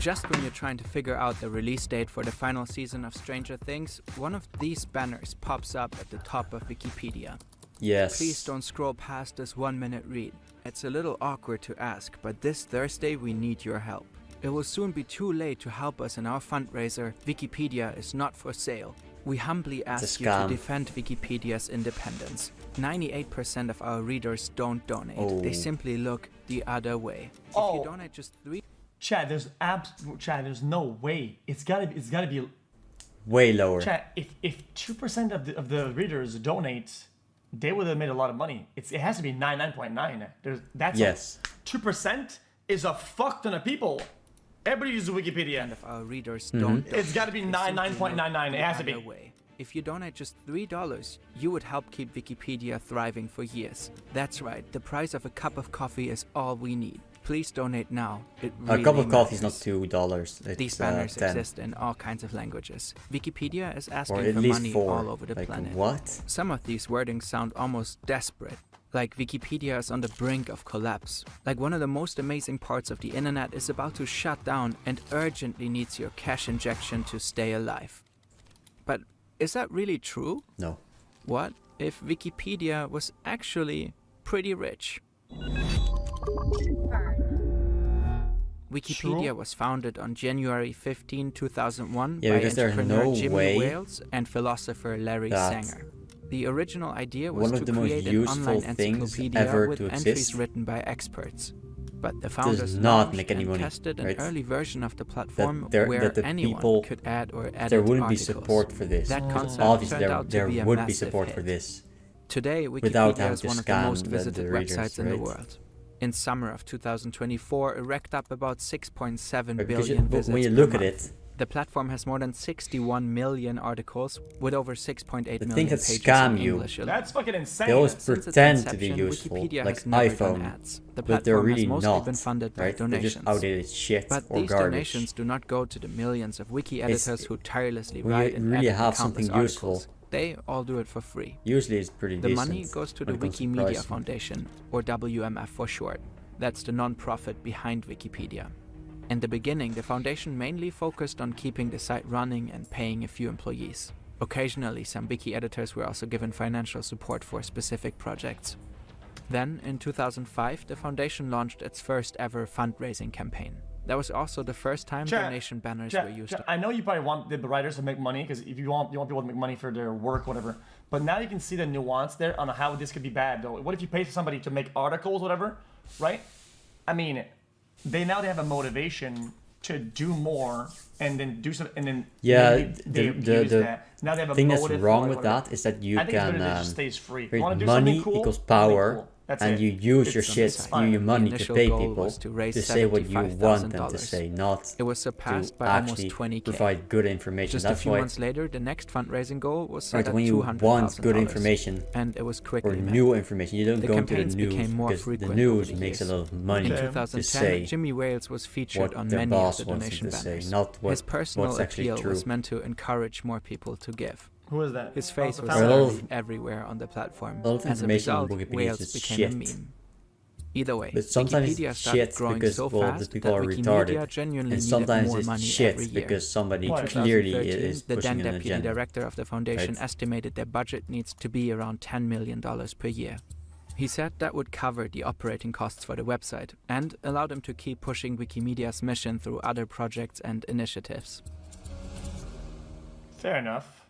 Just when you're trying to figure out the release date for the final season of Stranger Things, one of these banners pops up at the top of Wikipedia. Yes. Please don't scroll past this 1-minute read. It's a little awkward to ask, but this Thursday we need your help. It will soon be too late to help us in our fundraiser. Wikipedia is not for sale. We humbly ask you to defend Wikipedia's independence. 98% of our readers don't donate. They simply look the other way. If you donate just 3... Chad, there's no way. It's gotta be way lower. Chad, if 2% of the readers donate, they would have made a lot of money. It has to be 99.9. That's 2% is a fuck ton of people. Everybody uses Wikipedia. And if our readers don't, it's got to be 99.99. It has to be. If you donate just $3, you would help keep Wikipedia thriving for years. That's right. The price of a cup of coffee is all we need. Please donate now. It really a cup of coffee is matters. not $2. It's, These banners 10. exist in all kinds of languages. Wikipedia is Or asking at for least money 4. all over the like, planet. What? Some of these wordings sound almost desperate. Like Wikipedia is on the brink of collapse. Like one of the most amazing parts of the internet is about to shut down and urgently needs your cash injection to stay alive. But is that really true? No. What if Wikipedia was actually pretty rich? Wikipedia was founded on January 15, 2001 by entrepreneur Jimmy Wales and philosopher Larry Sanger. The original idea was to create an online encyclopedia with entries written by experts. But the founders launched and tested an early version of the platform where anyone could add or edit there wouldn't articles. be support for this. That concept Obviously, turned out to be a would be massive support hit. for this. Today, without Wikipedia is one of the most visited readers, websites in the world. In summer of 2024, it racked up about 6.7 billion visits when you per look month. at it, the platform has more than 61 million articles with over 6.8 million things that pages scam in you. English alone. That's fucking insane. They always Since pretend its to be inception, useful, Wikipedia like has never done iPhone, ads. The but they're platform really has mostly not. been funded by Right? They're donations. just outdated shit But or these garbage. donations do not go to the millions of wiki editors who tirelessly when write you and really edit have countless something articles. useful. They all do it for free. Usually it's pretty The decent. money goes to the when it comes to Wikimedia pricing. Foundation, or WMF for short. That's the non-profit behind Wikipedia. In the beginning, the foundation mainly focused on keeping the site running and paying a few employees. Occasionally, some wiki editors were also given financial support for specific projects. Then, in 2005, the foundation launched its first ever fundraising campaign. That was also the first time donation banners were used. I know you probably want the writers to make money, because if you want people to make money for their work, whatever. But now you can see the nuance there on how this could be bad, though. What if you pay somebody to make articles, whatever, right? I mean, they have a motivation to do more and then do some, and then the now they have a thing that's motive wrong with that is that you can stays free. money equals power, and you use your shit, your money to pay people to say what you want them to say, not it was surpassed by almost actually 20K. provide good information. Just That's a few why months later, the next fundraising goal was set at when you want good $200,000, information and it was quickly or met. new information, you don't The go into the campaigns news became more because the frequent news over the makes a years. lot of money In to 2010, say Jimmy Wales was featured what on their many of boss the wants donation them to say, banners. not His personal what's actually appeal true. was meant to encourage more people to give. Who is that? His face was everywhere on the platform. A lot of As a information on result, Wikipedia Wales is became shit. a meme. Either way, But sometimes Wikipedia it's started shit growing because so the fast people that are Wikimedia retarded, genuinely and needed sometimes more it's money shit every year. because somebody In clearly 2013, is the pushing then an deputy agenda. director of the foundation Right. estimated their budget needs to be around $10 million per year. He said that would cover the operating costs for the website and allow them to keep pushing Wikimedia's mission through other projects and initiatives. Fair enough.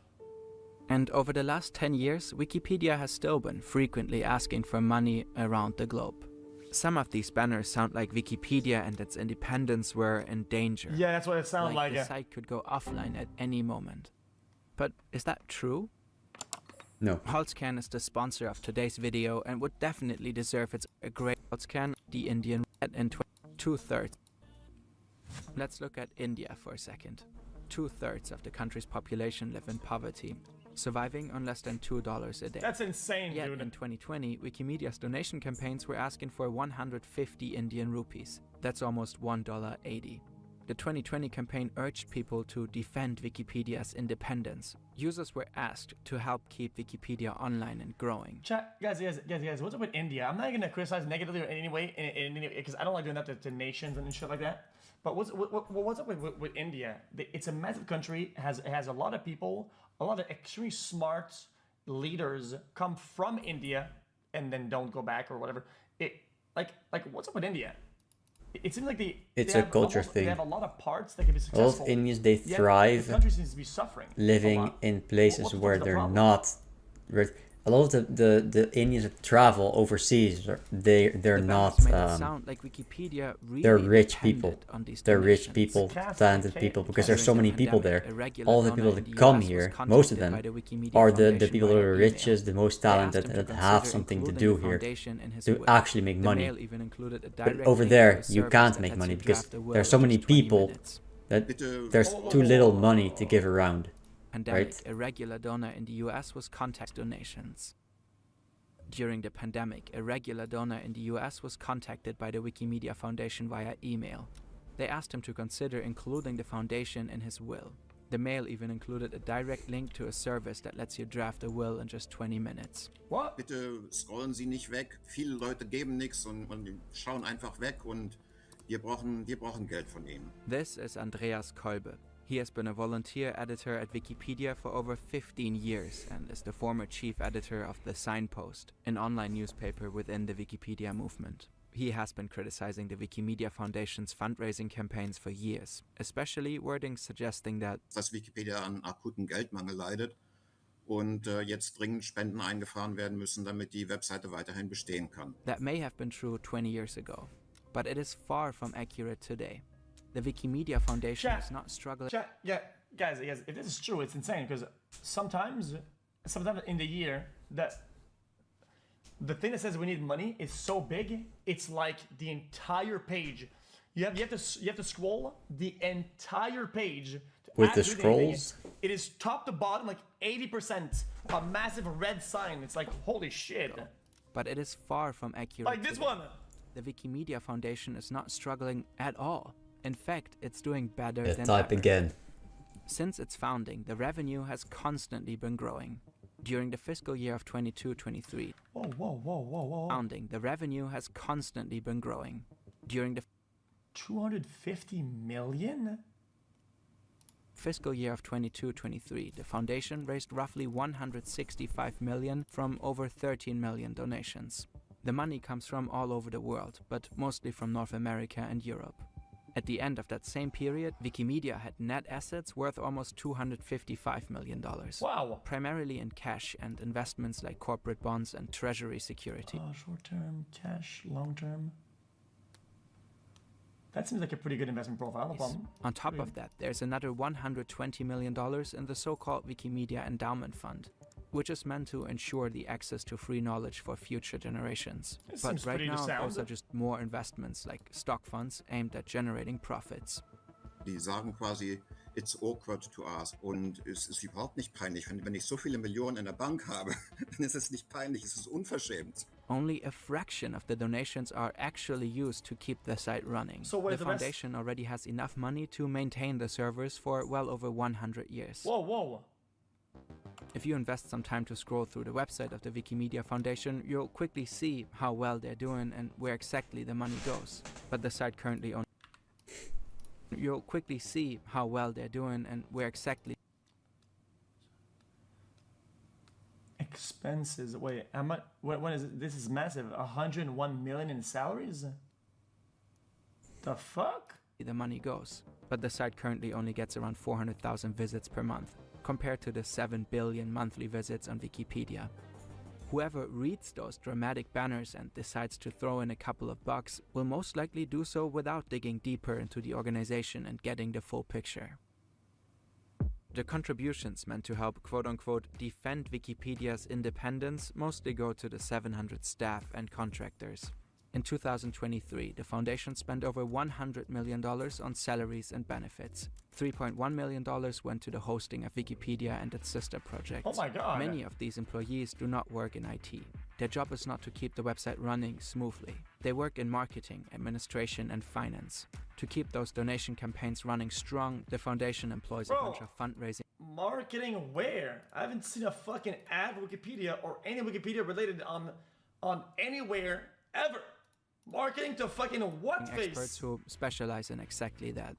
And over the last 10 years, Wikipedia has still been frequently asking for money around the globe. Some of these banners sound like Wikipedia and its independence were in danger. Yeah, that's what it sounds like. The site could go offline at any moment. But is that true? No. Holzcan is the sponsor of today's video and would definitely deserve its a great Holzcan, the Indian red, in 2/3. Let's look at India for a second. 2/3 of the country's population live in poverty, surviving on less than $2 a day. That's insane, Yet dude. in 2020, Wikimedia's donation campaigns were asking for 150 Indian rupees. That's almost $1.80. The 2020 campaign urged people to defend Wikipedia's independence. Users were asked to help keep Wikipedia online and growing. Chat, guys, what's up with India? I'm not going to criticize negatively or in any way, because I don't like doing that to nations and shit like that. But what's up with India? It's a massive country, has a lot of people, a lot of extremely smart leaders come from India and then don't go back or whatever. Like what's up with India? It seems like it's a culture thing. They have a lot of parts that can be successful. A lot of Indians, they thrive the country seems to be suffering living in places where they're not. A lot of the Indians that travel overseas, they're not. Sound like Wikipedia really they're rich people. They're rich people, talented okay. people, because there's so many people there. Irregular All the people that come here, most of them, are the people that are richest, the most talented, that have something to do here, to actually make money. But over there, you can't make money because there's so many people that there's too little money to give around. Pandemic, right? A regular donor in the US was contacted donations. During the pandemic, a regular donor in the US was contacted by the Wikimedia Foundation via email. They asked him to consider including the foundation in his will. The mail even included a direct link to a service that lets you draft a will in just 20 minutes. What? Bitte scrollen Sie nicht weg. Viele Leute geben nichts und schauen einfach weg und wir brauchen Geld von Ihnen. This is Andreas Kolbe. He has been a volunteer editor at Wikipedia for over 15 years and is the former chief editor of The Signpost, an online newspaper within the Wikipedia movement. He has been criticizing the Wikimedia Foundation's fundraising campaigns for years, especially wording suggesting that Wikipedia an akuten Geldmangel leidet und jetzt dringend Spenden eingefahren werden müssen, damit die Webseite weiterhin bestehen kann. That may have been true 20 years ago, but it is far from accurate today. The Wikimedia Foundation is not struggling. Yeah, guys, if this is true, it's insane because sometimes in the year that the thing that says we need money is so big, it's like the entire page. You have to scroll the entire page with the scrolls. It is top to bottom, like 80%, a massive red sign. It's like holy shit. But it is far from accurate. Like this one. The Wikimedia Foundation is not struggling at all. In fact, it's doing better than type ever. Again. Since its founding, the revenue has constantly been growing. During the fiscal year of 22-23, founding, the revenue has constantly been growing. During the 250 million? Fiscal year of 22-23, the foundation raised roughly 165 million from over 13 million donations. The money comes from all over the world, but mostly from North America and Europe. At the end of that same period, Wikimedia had net assets worth almost $255 million. Wow. Primarily in cash and investments like corporate bonds and treasury security. Short-term, cash, long-term. That seems like a pretty good investment profile. No problem. On top of that, there's another $120 million in the so-called Wikimedia Endowment Fund, which is meant to ensure the access to free knowledge for future generations. But right now, those are just more investments like stock funds aimed at generating profits. Die sagen quasi, it's awkward to ask. Und es ist überhaupt nicht peinlich. Wenn ich so viele Millionen in der Bank habe, dann ist es nicht peinlich, es ist unverschämt. Only a fraction of the donations are actually used to keep the site running. So the foundation already has enough money to maintain the servers for well over 100 years. Whoa. If you invest some time to scroll through the website of the Wikimedia Foundation, you'll quickly see how well they're doing and where exactly the money goes. But the site currently only... You'll quickly see how well they're doing and where exactly... Expenses. Wait, how much? When is it? This is massive. 101 million in salaries? The fuck? The money goes. But the site currently only gets around 400,000 visits per month, compared to the 7 billion monthly visits on Wikipedia. Whoever reads those dramatic banners and decides to throw in a couple of bucks will most likely do so without digging deeper into the organization and getting the full picture. The contributions meant to help quote-unquote defend Wikipedia's independence mostly go to the 700 staff and contractors. In 2023, the foundation spent over $100 million on salaries and benefits. $3.1 million went to the hosting of Wikipedia and its sister projects. Oh my god! Many of these employees do not work in IT. Their job is not to keep the website running smoothly. They work in marketing, administration, and finance. To keep those donation campaigns running strong, the foundation employs a bunch of fundraising. Marketing where? I haven't seen a fucking ad Wikipedia or any Wikipedia related on anywhere ever. Marketing to fucking what face? Experts who specialize in exactly that.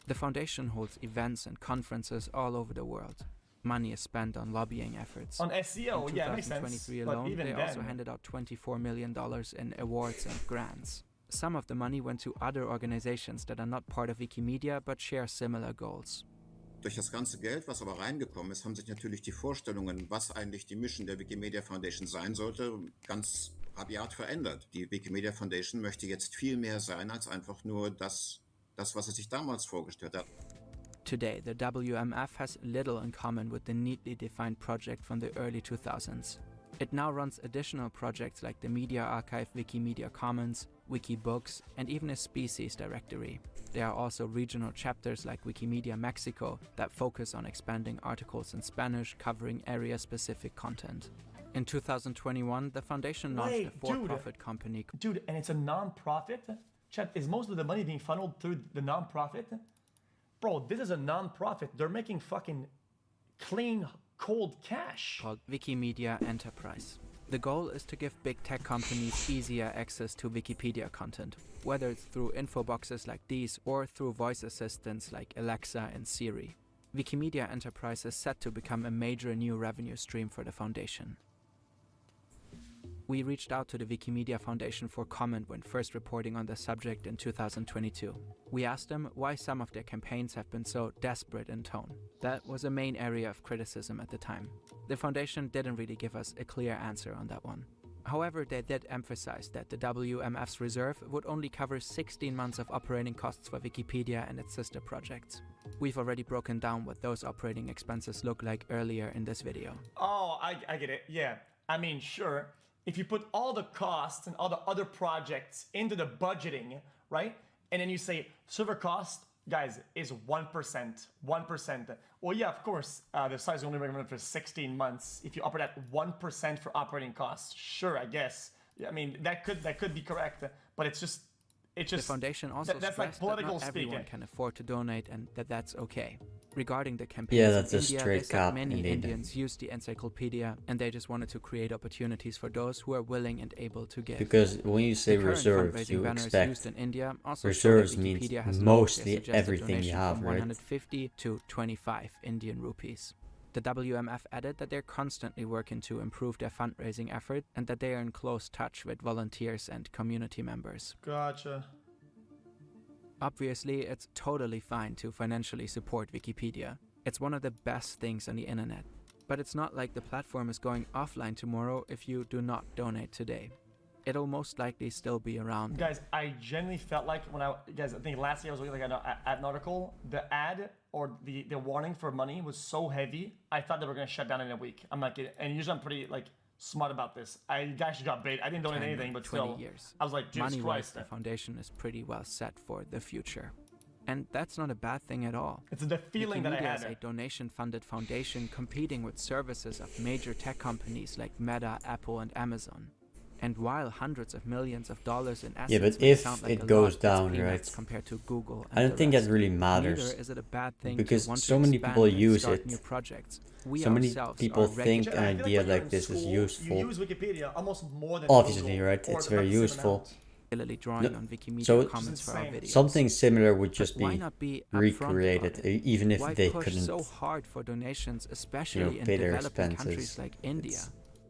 The foundation holds events and conferences all over the world. Money is spent on lobbying efforts. On SEO, yeah, makes sense. In 2023 alone, they also handed out $24 million in awards and grants. Some of the money went to other organizations that are not part of Wikimedia, but share similar goals. Durch das ganze Geld, was aber reingekommen ist, haben sich natürlich die Vorstellungen, was eigentlich die Mission der Wikimedia Foundation sein sollte, ganz rabiat verändert. Die Wikimedia Foundation möchte jetzt viel mehr sein als einfach nur das, was sich damals vorgestellt hat. Today, the WMF has little in common with the neatly defined project from the early 2000s. It now runs additional projects like the Media Archive, Wikimedia Commons, Wikibooks, and even a species directory. There are also regional chapters like Wikimedia Mexico that focus on expanding articles in Spanish covering area-specific content. In 2021, the foundation launched a for-profit company. Dude, and it's a non-profit? Chat, is most of the money being funneled through the non-profit? Bro, this is a non-profit. They're making fucking clean, cold cash. Called Wikimedia Enterprise. The goal is to give big tech companies easier access to Wikipedia content, whether it's through info boxes like these or through voice assistants like Alexa and Siri. Wikimedia Enterprise is set to become a major new revenue stream for the foundation. We reached out to the Wikimedia Foundation for comment when first reporting on the subject in 2022. We asked them why some of their campaigns have been so desperate in tone. That was a main area of criticism at the time. The foundation didn't really give us a clear answer on that one. However, they did emphasize that the WMF's reserve would only cover 16 months of operating costs for Wikipedia and its sister projects. We've already broken down what those operating expenses look like earlier in this video. Oh, I get it, yeah. I mean, sure. If you put all the costs and all the other projects into the budgeting, right? And then you say server cost, guys, is 1%. 1%. Well, yeah, of course, the site is only recommended for 16 months. If you operate at 1% for operating costs, sure, I guess. I mean, that could be correct, but it's just. The foundation also that's like political that not everyone speaking. Can afford to donate and that's okay. Regarding the campaigns yeah, that's in a India, straight they said cap many indeed. Indians use the encyclopedia and they just wanted to create opportunities for those who are willing and able to give. Because when you say reserves, you expect reserves means mostly everything you have, right? 150 to 25 Indian rupees. The WMF added that they're constantly working to improve their fundraising effort and that they are in close touch with volunteers and community members. Gotcha. Obviously, it's totally fine to financially support Wikipedia. It's one of the best things on the internet. But it's not like the platform is going offline tomorrow if you do not donate today. It'll most likely still be around. Guys, I genuinely felt like when I think last year I was looking at an article, the ad or the warning for money was so heavy, I thought they were going to shut down in a week. I'm not kidding. And usually I'm pretty smart about this. I actually got bait. I didn't donate anything, but 20 still, years. I was like, Jesus Money-wise, Christ. the foundation is pretty well set for the future. And that's not a bad thing at all. It's the feeling that I Wikimedia is had. a donation-funded foundation competing with services of major tech companies like Meta, Apple, and Amazon. And while hundreds of millions of dollars in assets Yeah, but may if sound like it a goes lot, down, it's right? peanuts compared to Google and I don't the think that rest. really matters. Neither is it a bad thing Because to want so to many expand people and use start it. new projects. We So many ourselves people are think regular- an idea like this is useful. You use Wikipedia almost more than Obviously, Google, right? or It's about very the same useful. amount. regularly drawing on Wikimedia so comments for our videos. Something similar would just But why be not be recreated, upfront about it? even if Why they push couldn't. so hard for donations, especially in pay their developing expenses? countries like India?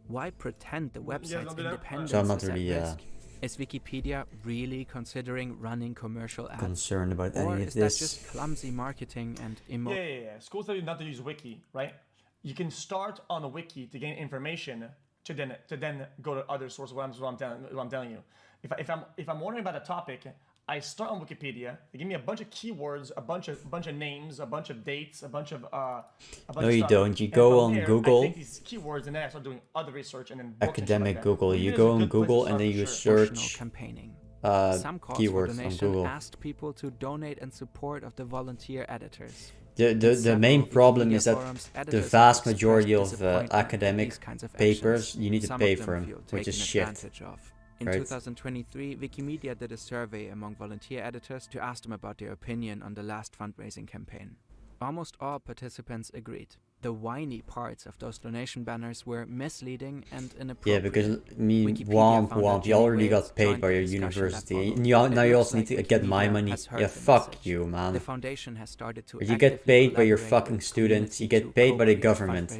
Why pretend the website's don't do that? independence So I'm not is really at risk? Is Wikipedia really considering running commercial ads? concerned about Or any of is that this. just clumsy marketing and Yeah. Schools tell you not to use Wiki, right? You can start on a Wiki to gain information to then go to other sources. What I'm telling you. If I'm wondering about a topic, I start on Wikipedia. They give me a bunch of keywords, a bunch of names, a bunch of dates, a bunch of No, you stuff. don't. You And go from on there, Google. I take these keywords and then I start doing other research and then books and shit Academic like that. Google. You Wikipedia's go a on good place to Google start and then for you sure. promotional search campaigning. Some calls keywords for on donation Google. asked people to donate in support of the volunteer editors. The main Several problem Wikimedia is that forums, the editors vast have majority expressed of disappointment at academic these kinds of papers, actions. you need to Some pay of them for them, feel which is taken shit. advantage of. In 2023, Wikimedia did a survey among volunteer editors to ask them about their opinion on the last fundraising campaign. Almost all participants agreed. The whiny parts of those donation banners were misleading and inappropriate. Yeah, because womp, you already got paid by your university. And now you also need to get my money. Yeah, fuck you, man. The foundation has started to you get paid by your fucking students, you get paid by the government,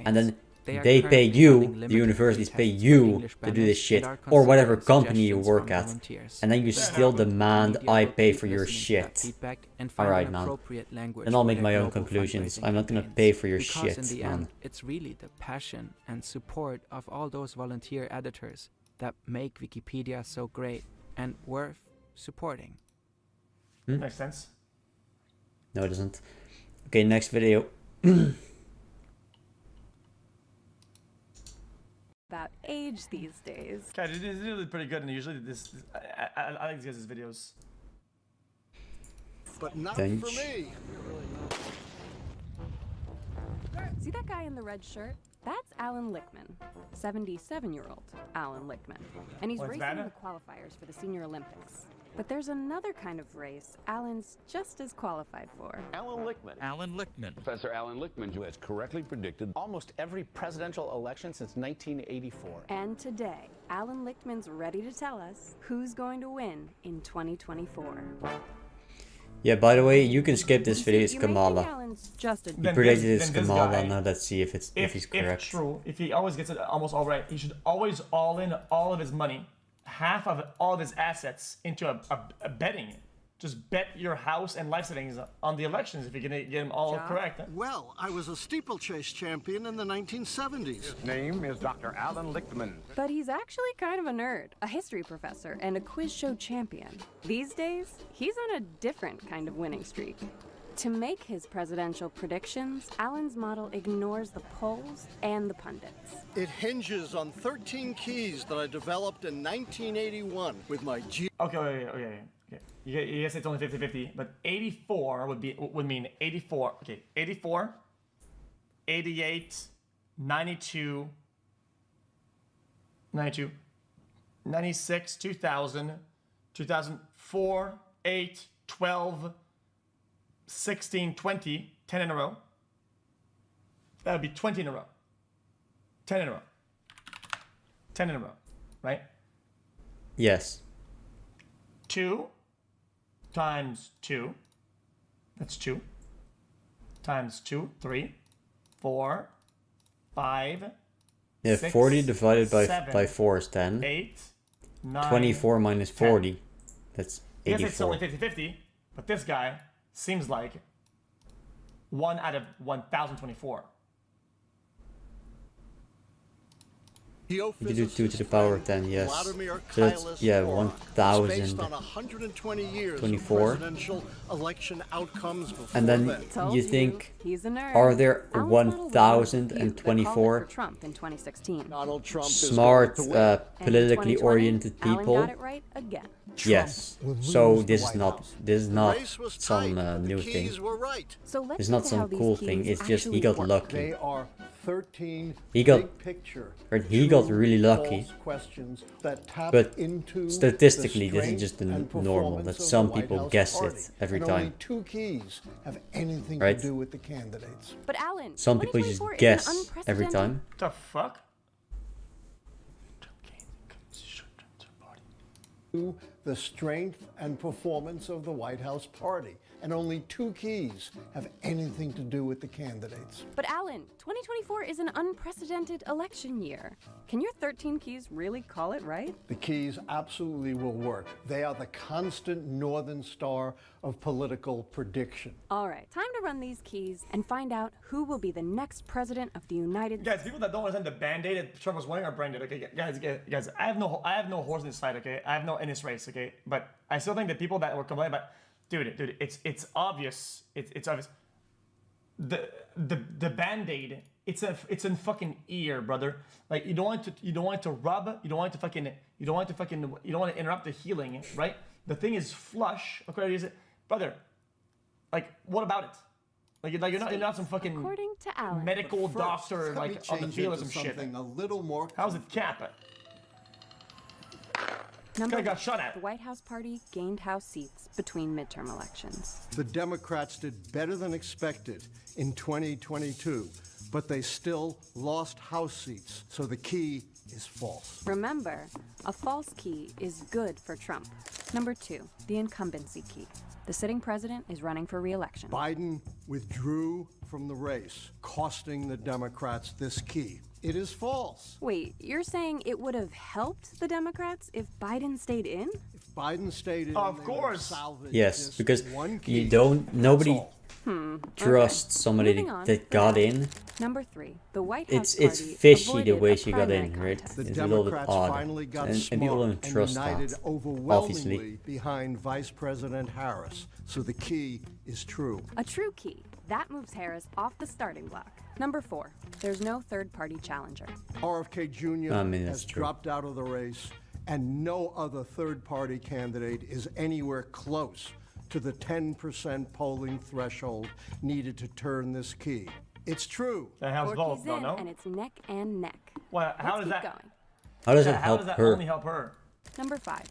and then they pay you, the universities pay you to do this shit, or whatever company you work at, and then you still demand I pay for your shit. Alright, man. Then I'll make my own conclusions. I'm not gonna pay for your shit, man. It's really the passion and support of all those volunteer editors that make Wikipedia so great and worth supporting. Makes sense. No, it doesn't. Okay, next video. About age these days. Okay, this is really pretty good, and usually I like these guys' videos. But not for me. See that guy in the red shirt? That's Alan Lichtman, 77-year-old Alan Lichtman, and he's racing in the qualifiers for the Senior Olympics. But there's another kind of race Alan's just as qualified for. Alan Lichtman. Alan Lichtman. Professor Alan Lichtman, who has correctly predicted almost every presidential election since 1984. And today, Alan Lichtman's ready to tell us who's going to win in 2024. Yeah, by the way, you can skip this video, it's Kamala. He predicted it's Kamala, now let's see if he's correct. If true, if he always gets it almost all right, he should always all in all of his money, half of all of his assets into a betting. Just bet your house and life settings on the elections if you're gonna get them all correct. Well, I was a steeplechase champion in the 1970s. his name is Dr. Alan Lichtman. But he's actually kind of a nerd, a history professor, and a quiz show champion. These days, he's on a different kind of winning streak. To make his presidential predictions, Alan's model ignores the polls and the pundits. It hinges on 13 keys that I developed in 1981 with my Okay. You guess it's only 50-50, but 84 would mean 84. Okay, 84, 88, 92, 96, 2000, 2004, 8, 12, 16, 20, 10 in a row. That would be 20 in a row. 10 in a row. 10 in a row, right? Yes. 2 times 2, that's 2, times 2, 3, 4, 5, yeah, 6, 40 divided 7, by 4 is 10. 8, 9, 24 minus 40, 10. That's 84. Yes, it's only 50-50, but this guy seems like 1 out of 1,024. You can do 2 to the power of 10, yes. So that's, yeah, 1,024. And then you think, are there 1,024 smart, politically oriented people? Yes. So this is not some new thing. It's not some cool thing. It's just he got lucky. He got really lucky, but statistically this is just the normal, that some people guess it every time, right? But Alan, some people just guess every time. What the fuck? The strength and performance of the White House party. And only 2 keys have anything to do with the candidates. But Alan, 2024 is an unprecedented election year. Can your 13 keys really call it right? The keys absolutely will work. They are the constant northern star of political prediction. All right, time to run these keys and find out who will be the next president of the United States. Guys, people that don't understand the band-aid that Trump was wearing are branded. Okay, guys, I have no horse in this fight. Okay, I have no in this race. Okay, but I still think that people that were complaining about. Dude, it's obvious. It's obvious. The Band-Aid, it's in fucking ear, brother. Like you don't want it to rub. You don't want to interrupt the healing, right? The thing is flush. Okay, is it, brother? Like what about it? Like you're not some fucking medical doctor like on the field or some shit. A little more. How's it cap? Guy got shot at. The White House party gained House seats between midterm elections. The Democrats did better than expected in 2022, but they still lost House seats, so the key is false. Remember, a false key is good for Trump. Number 2, the incumbency key. The sitting president is running for re-election. Biden withdrew from the race, costing the Democrats this key. It is false. Wait, you're saying it would have helped the Democrats if Biden stayed in? If Biden stayed in, of course. Yes, because you don't, nobody trusts somebody that got in. Number 3, the White House It's fishy the way she got in, right? It's a little bit odd, and people don't trust that, obviously. Behind Vice President Harris, so the key is true. A true key. That moves Harris off the starting block. Number 4, there's no third-party challenger. RFK Jr. has dropped out of the race, and no other third-party candidate is anywhere close to the 10% polling threshold needed to turn this key. It's true. That helps both, though, no? And it's neck and neck. Well, how does that? Going. How does it help how does that her? only help her? Number 5,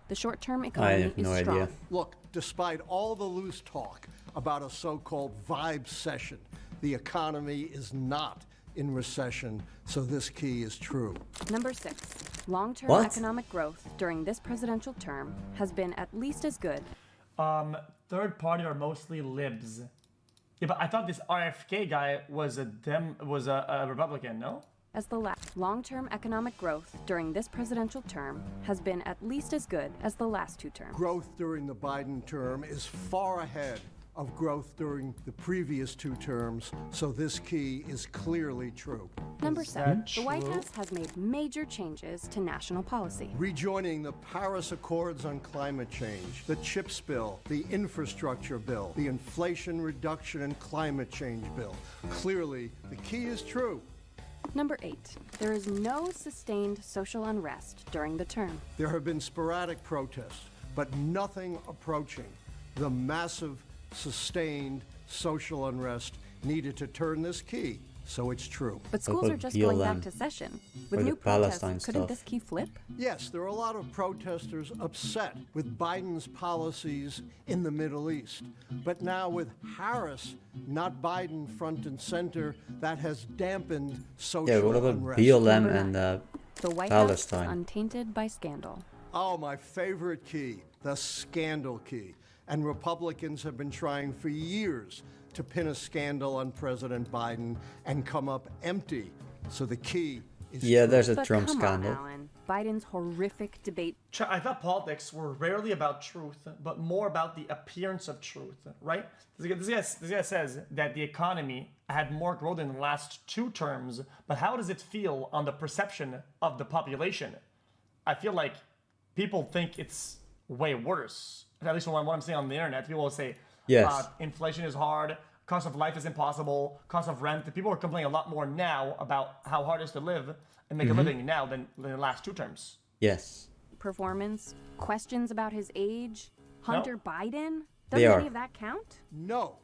the short-term economy I have no is strong. idea. Look, despite all the loose talk about a so-called vibe session, the economy is not in recession, so this key is true. Number 6, long-term economic growth during this presidential term has been at least as good. Third party are mostly libs. Yeah, but I thought this RFK guy was a Republican, no? As the last long-term economic growth during this presidential term has been at least as good as the last 2 terms. Growth during the Biden term is far ahead of growth during the previous 2 terms, so this key is clearly true. Number 7, the White House has made major changes to national policy. Rejoining the Paris Accords on climate change, the CHIPS bill, the infrastructure bill, the Inflation Reduction and Climate Change bill. Clearly, the key is true. Number 8, there is no sustained social unrest during the term. There have been sporadic protests, but nothing approaching the massive sustained social unrest needed to turn this key, so it's true. But schools are just going back to session. With new protests, couldn't this key flip? Yes, there are a lot of protesters upset with Biden's policies in the Middle East. But now with Harris, not Biden, front and center, that has dampened social unrest. Yeah, what about BLM and the White Palestine? House is untainted by scandal. Oh, my favorite key, the scandal key. And Republicans have been trying for years to pin a scandal on President Biden and come up empty. So the key is true. There's a But Trump come scandal. on, Alan. Biden's horrific debate. I thought politics were rarely about truth, but more about the appearance of truth, right? This guy says that the economy had more growth in the last 2 terms, but how does it feel on the perception of the population? I feel like people think it's way worse. At least from what I'm seeing on the internet, people will say, inflation is hard, cost of life is impossible, cost of rent. People are complaining a lot more now about how hard it is to live and make a living now than in the last 2 terms. Yes. Performance, questions about his age, Hunter Biden. Does They are. any of that count? No.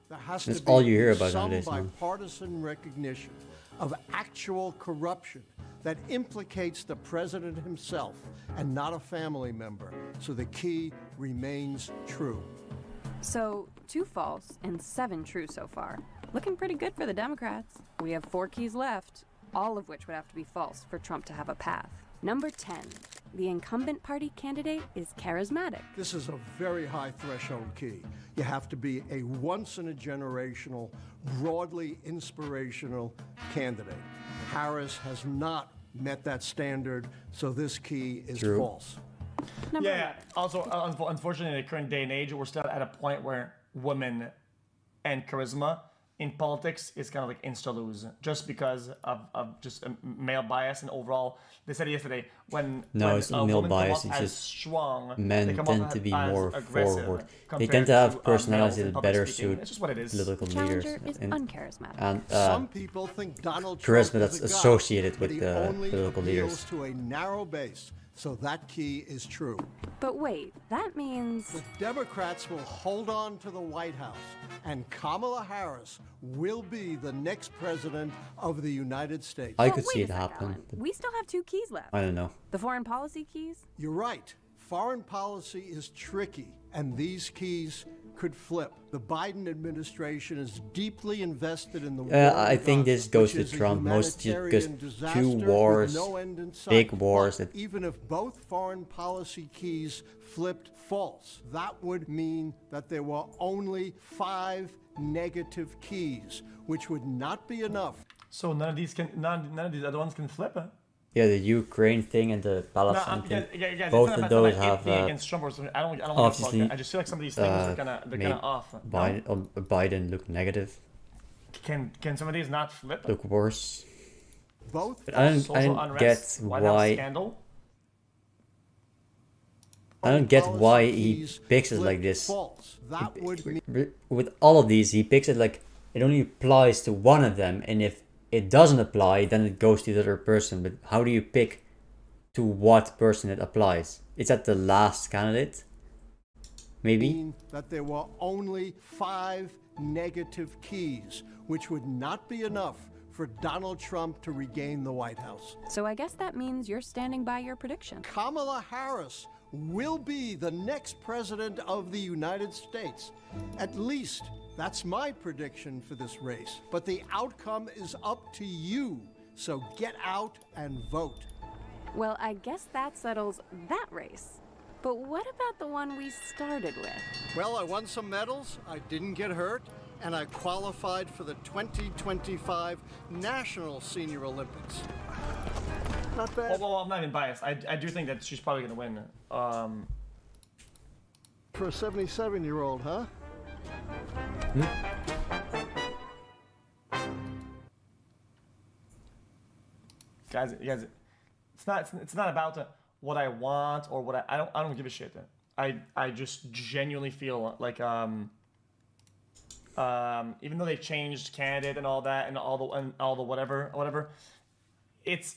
There has That's to be all you hear about some nowadays, no? bipartisan recognition of actual corruption that implicates the president himself and not a family member. So the key remains true. So 2 false and 7 true so far. Looking pretty good for the Democrats. We have 4 keys left, all of which would have to be false for Trump to have a path. Number 10, the incumbent party candidate is charismatic. This is a very high threshold key. You have to be a once-in-a-generational, broadly inspirational candidate. Harris has not met that standard, so this key is false. Number 11. Also, unfortunately, in the current day and age, we're still at a point where women and charisma in politics is kind of like insta-lose, just because of just male bias and overall. They said yesterday when It's not male bias, it's just strong. Men tend to be more forward. They tend to have personalities that better suit political leaders. Is uncharismatic. And some people think Donald Trump charisma that's associated with the political leaders. To a narrow base, So that key is true. But wait, that means... The Democrats will hold on to the White House, and Kamala Harris will be the next president of the United States. I could see it happen. We still have 2 keys left. I don't know. The foreign policy keys? You're right. Foreign policy is tricky, and these keys could flip. The Biden administration is deeply invested in the war. I think this goes to Trump most because 2 wars, big wars. But even if both foreign policy keys flipped false, that would mean that there were only 5 negative keys, which would not be enough. So none of these other ones can flip, huh? Yeah, the Ukraine thing and the Palestine thing. Both of those have against Trump or something. I don't obviously. I just feel like some of these things are kind of off. Biden look negative. Can some of these not flip? Look worse. Both. But I don't get why. I don't get why he picks it like this. With all of these, he picks it like it only applies to one of them, and if it doesn't apply, then it goes to the other person. But how do you pick to what person it applies? It's at the last candidate, maybe? That there were only 5 negative keys, which would not be enough for Donald Trump to regain the White House. So I guess that means you're standing by your prediction. Kamala Harris will be the next president of the United States. At least that's my prediction for this race. But the outcome is up to you. So get out and vote. Well, I guess that settles that race. But what about the one we started with? Well, I won some medals, I didn't get hurt, and I qualified for the 2025 National Senior Olympics. Not bad. Well, I'm not even biased. I do think that she's probably going to win. For a 77-year-old, huh? Guys, it's not about what I want or what I don't give a shit. I just genuinely feel like even though they changed candidate and all that and all the whatever, it's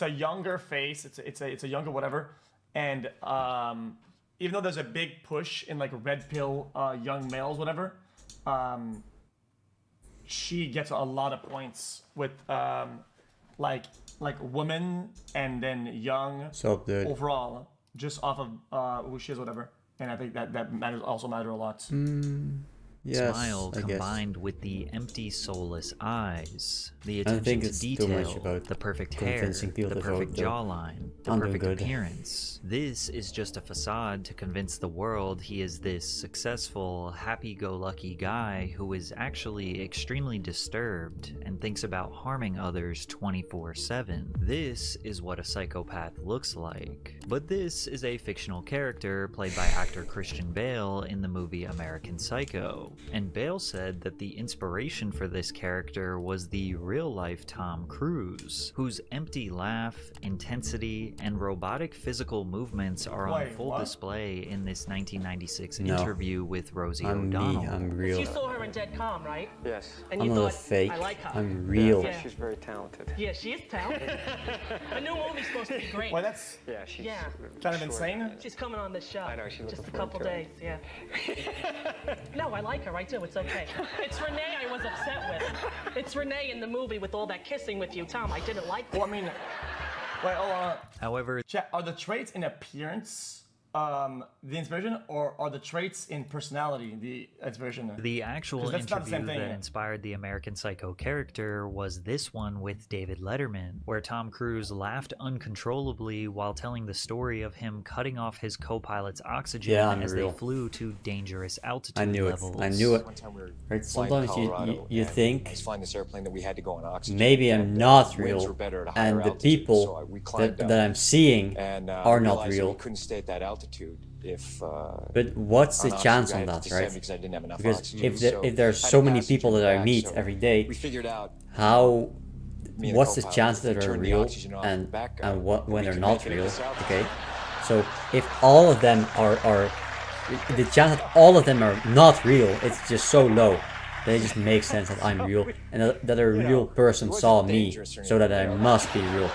a younger face. It's a younger whatever, and even though there's a big push in like red pill young males whatever, she gets a lot of points with like women and then young overall just off of who she is whatever, and I think that matters a lot. Yes, Smile combined with the empty, soulless eyes, the I attention think to it's detail, too much about the perfect hair, the perfect jawline, the perfect appearance. This is just a facade to convince the world he is this successful, happy-go-lucky guy who is actually extremely disturbed and thinks about harming others 24/7. This is what a psychopath looks like. But this is a fictional character played by actor Christian Bale in the movie American Psycho. And Bale said that the inspiration for this character was the real-life Tom Cruise, whose empty laugh, intensity, and robotic physical movements are on full display in this 1996 interview with Rosie O'Donnell. I'm real. You saw her in Dead Calm, right? Yes. And I'm you not thought, fake. I like her. I'm real. Yeah, she's very talented. Yeah, she is talented. A new movie's supposed to be great. Well, that's she's kind of insane. She's coming on this show. I know, she's just a couple days, yeah. No, I like her, I do. It's okay. It's Renee I was upset with. It's Renee in the movie with all that kissing with you, Tom. I didn't like that. Well, I mean, wait, however, are the traits in appearance the inspiration, or are the traits in personality the inspiration? The actual interview that inspired the American Psycho character was this one with David Letterman, where Tom Cruise laughed uncontrollably while telling the story of him cutting off his co-pilot's oxygen as they flew to dangerous altitude levels. I knew it. One time we were right? Sometimes you think I was flying this airplane that we had to go on oxygen. Maybe I'm not real, and the people that I'm seeing are not real. We couldn't stay at that altitude if but what's the chance on that, right? Because if there's so many people that I meet every day, we figured out what's the chance that they're real and what when they're not real? Okay, so if all of them are the chance that all of them are not real, it's just so low. They just make sense that I'm real, and that a real person saw me, so that I must be real,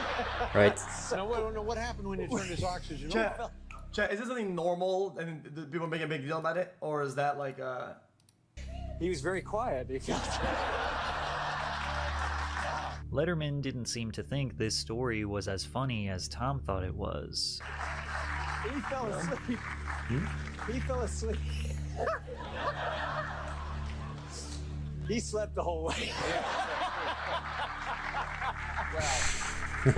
right? No, what happened when you turned his oxygen off? Chat, is this something normal and people make a big deal about it, or is that like He was very quiet. Letterman didn't seem to think this story was as funny as Tom thought it was. He fell asleep. He fell asleep. He slept the whole way. Well,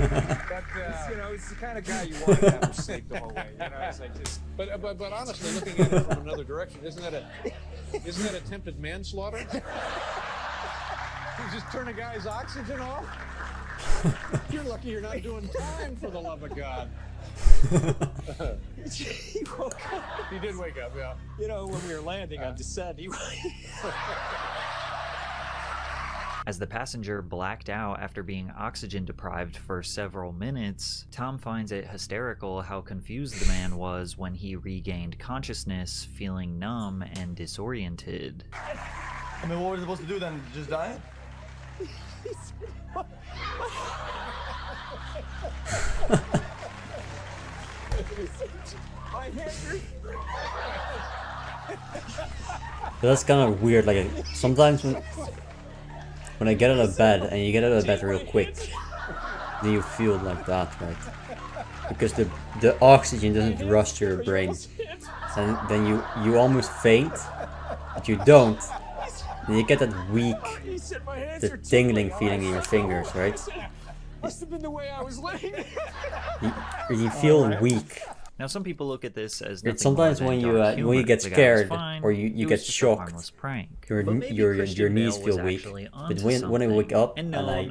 it's the kind of guy you want to have sleep the whole way. It's like just. But honestly, looking at it from another direction, isn't that attempted manslaughter? You just turn a guy's oxygen off. You're lucky you're not doing time, for the love of God. He woke up. He did wake up, yeah. When we were landing on descent, he. As the passenger blacked out after being oxygen deprived for several minutes, Tom finds it hysterical how confused the man was when he regained consciousness, feeling numb and disoriented. I mean, what were we supposed to do then? Just die? That's kind of weird. Like sometimes when I get out of bed, and you get out of bed real quick, then you feel like that, right? Because the oxygen doesn't rush to your brain, and then you almost faint, but you don't. And you get that weak, the tingling feeling in your fingers, right? Must have been the way I was laying. You feel weak. Now, some people look at this as sometimes when you get scared or you get shocked, your knees feel weak. But when I wake up and I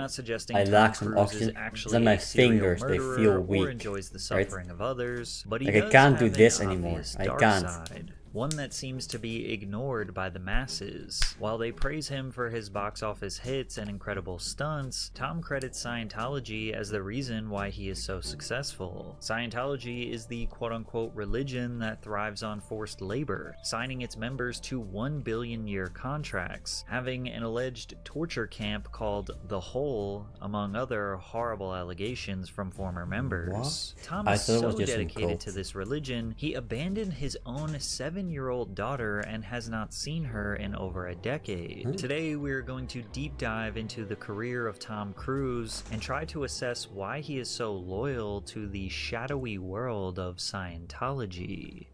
lack some oxygen, then my fingers, they feel weak, right? Like I can't do this anymore. I can't. One that seems to be ignored by the masses. While they praise him for his box office hits and incredible stunts, Tom credits Scientology as the reason why he is so successful. Scientology is the quote-unquote religion that thrives on forced labor, signing its members to 1 billion-year contracts, having an alleged torture camp called The Hole, among other horrible allegations from former members. What? Tom is so dedicated to this religion, he abandoned his own 7-year-old daughter and has not seen her in over a decade. Today we're going to deep dive into the career of Tom Cruise and try to assess why he is so loyal to the shadowy world of Scientology.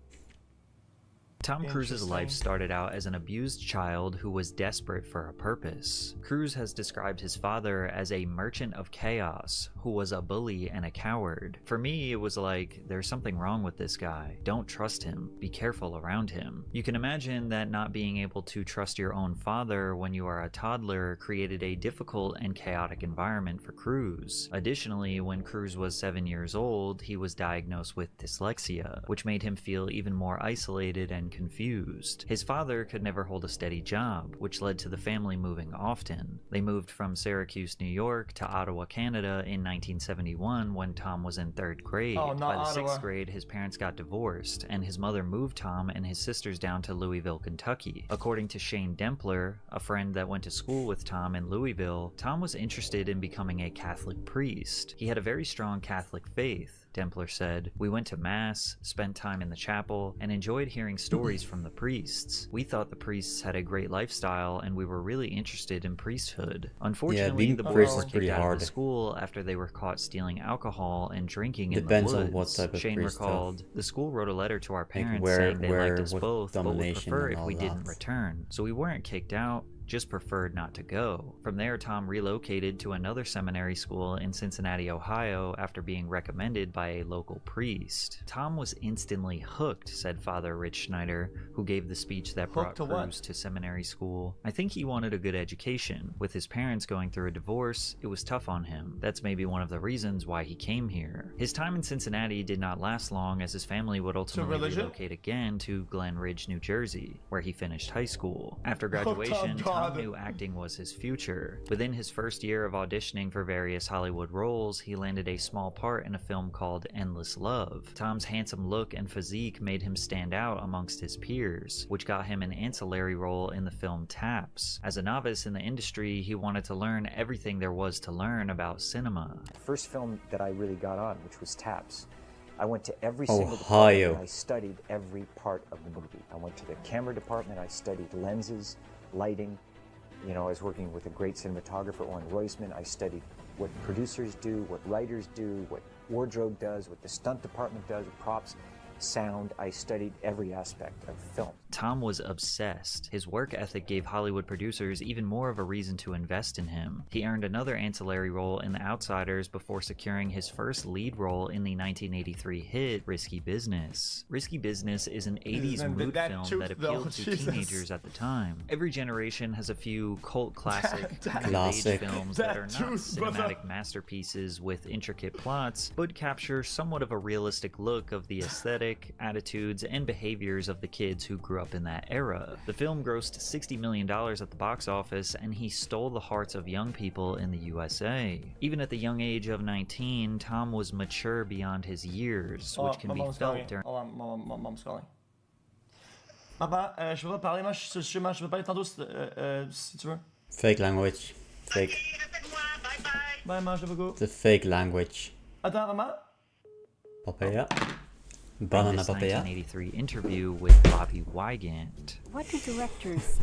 Tom Cruise's life started out as an abused child who was desperate for a purpose. Cruise has described his father as a merchant of chaos who was a bully and a coward. For me, it was like, there's something wrong with this guy. Don't trust him. Be careful around him. You can imagine that not being able to trust your own father when you are a toddler created a difficult and chaotic environment for Cruise. Additionally, when Cruise was 7 years old, he was diagnosed with dyslexia, which made him feel even more isolated and confused. His father could never hold a steady job, which led to the family moving often. They moved from Syracuse, New York to Ottawa, Canada in 1971 when Tom was in 3rd grade. By the 6th grade, his parents got divorced, and his mother moved Tom and his sisters down to Louisville, Kentucky. According to Shane Dempler, a friend that went to school with Tom in Louisville, Tom was interested in becoming a Catholic priest. He had a very strong Catholic faith. Dempler said, "We went to Mass, spent time in the chapel, and enjoyed hearing stories from the priests. We thought the priests had a great lifestyle, and we were really interested in priesthood. Unfortunately, the boys were kicked out of the school after they were caught stealing alcohol and drinking in the woods." On what type of Shane priest, recalled, "The school wrote a letter to our parents saying they liked us both, but would prefer if we didn't return. So we weren't kicked out, just preferred not to go." From there, Tom relocated to another seminary school in Cincinnati, Ohio, after being recommended by a local priest. Tom was instantly hooked, said Father Rich Schneider, who gave the speech that brought Cruise to seminary school. "I think he wanted a good education. With his parents going through a divorce, it was tough on him. That's maybe one of the reasons why he came here." His time in Cincinnati did not last long, as his family would ultimately relocate again to Glen Ridge, New Jersey, where he finished high school. After graduation, God. Tom knew acting was his future. Within his first year of auditioning for various Hollywood roles, he landed a small part in a film called Endless Love. Tom's handsome look and physique made him stand out amongst his peers, which got him an ancillary role in the film Taps. As a novice in the industry, he wanted to learn everything there was to learn about cinema. The first film that I really got on, which was Taps, I went to every single department and I studied every part of the movie. I went to the camera department, I studied lenses, lighting. You know, I was working with a great cinematographer, Owen Roisman. I studied what producers do, what writers do, what wardrobe does, what the stunt department does, props, sound. I studied every aspect of film. Tom was obsessed. His work ethic gave Hollywood producers even more of a reason to invest in him. He earned another ancillary role in The Outsiders before securing his first lead role in the 1983 hit Risky Business. Risky Business is an 80s mood film that appealed to teenagers at the time. Every generation has a few cult classic films that are not cinematic masterpieces with intricate plots, but capture somewhat of a realistic look of the aesthetic, attitudes, and behaviors of the kids who grew up in that era. The film grossed $60 million at the box office, and he stole the hearts of young people in the USA. Even at the young age of 19, Tom was mature beyond his years, which can be felt during... Mom's calling. Papa, je peux pas parler, moi, je peux parler tantôt si tu veux. Fake language. Fake. Bye, mange beaucoup. The fake language. Attends, maman. Papaya. In this 1983 interview with Bobby Wygant. What do directors,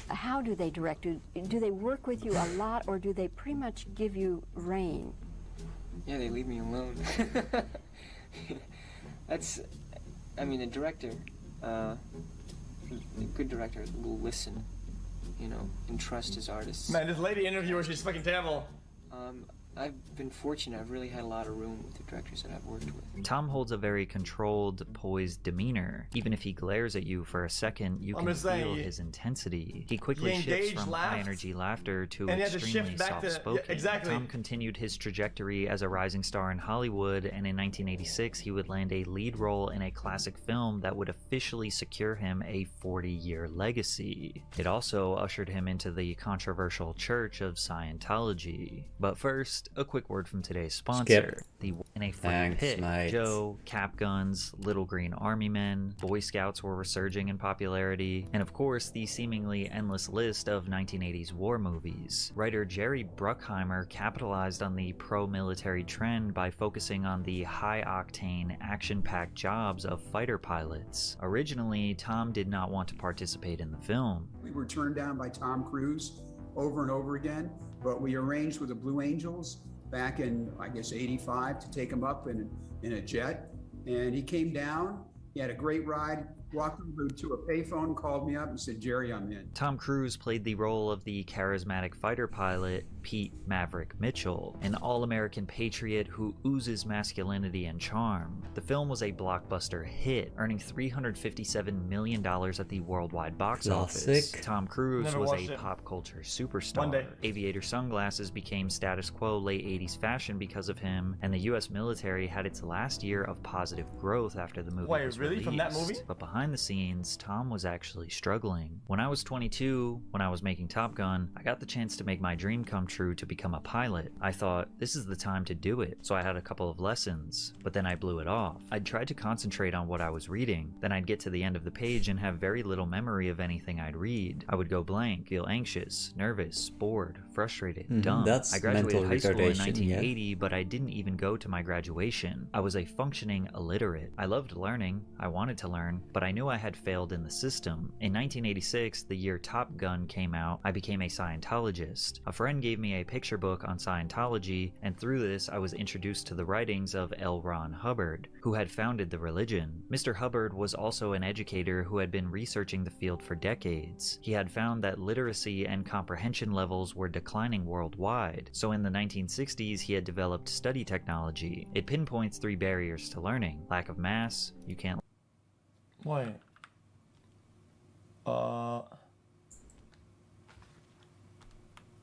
how do they direct? Do they work with you a lot, or do they pretty much give you rein? Yeah, they leave me alone. I mean, a director, a good director will listen, you know, and trust his artists. Man, this lady interviewer, she's fucking terrible. I've been fortunate. I've really had a lot of room with the directors that I've worked with. Tom holds a very controlled, poised demeanor. Even if he glares at you for a second, you can feel his intensity. He quickly shifts from high-energy laughter to extremely soft-spoken. Tom continued his trajectory as a rising star in Hollywood, and in 1986 he would land a lead role in a classic film that would officially secure him a 40-year legacy. It also ushered him into the controversial Church of Scientology. But first, a quick word from today's sponsor. The in a free pick. Joe, Cap Guns, Little Green Army Men, Boy Scouts were resurging in popularity, and of course the seemingly endless list of 1980s war movies. Writer Jerry Bruckheimer capitalized on the pro-military trend by focusing on the high-octane, action-packed jobs of fighter pilots. Originally, Tom did not want to participate in the film. We were turned down by Tom Cruise over and over again, but we arranged with the Blue Angels back in, I guess, '85 to take him up in a jet. And he came down, he had a great ride, walked over to a payphone, called me up and said, "Jerry, I'm in." Tom Cruise played the role of the charismatic fighter pilot Pete Maverick Mitchell, an all-American patriot who oozes masculinity and charm. The film was a blockbuster hit, earning $357 million at the worldwide box office. Tom Cruise was a pop culture superstar. Aviator sunglasses became status quo late 80s fashion because of him, and the US military had its last year of positive growth after the movie was released. From that movie? But behind the scenes, Tom was actually struggling. When I was 22, when I was making Top Gun, I got the chance to make my dream come true to become a pilot. I thought, this is the time to do it, so I had a couple of lessons, but then I blew it off. I'd tried to concentrate on what I was reading, then I'd get to the end of the page and have very little memory of anything I'd read. I would go blank, feel anxious, nervous, bored, frustrated, dumb. That's I graduated high school in 1980, yeah. but I didn't even go to my graduation. I was a functioning illiterate. I loved learning, I wanted to learn, but I knew I had failed in the system. In 1986, the year Top Gun came out, I became a Scientologist. A friend gave me a picture book on Scientology, and through this I was introduced to the writings of L. Ron Hubbard, who had founded the religion. Mr. Hubbard was also an educator who had been researching the field for decades. He had found that literacy and comprehension levels were declining worldwide, so in the 1960s he had developed study technology. It pinpoints 3 barriers to learning: lack of mass, you can't... Wait.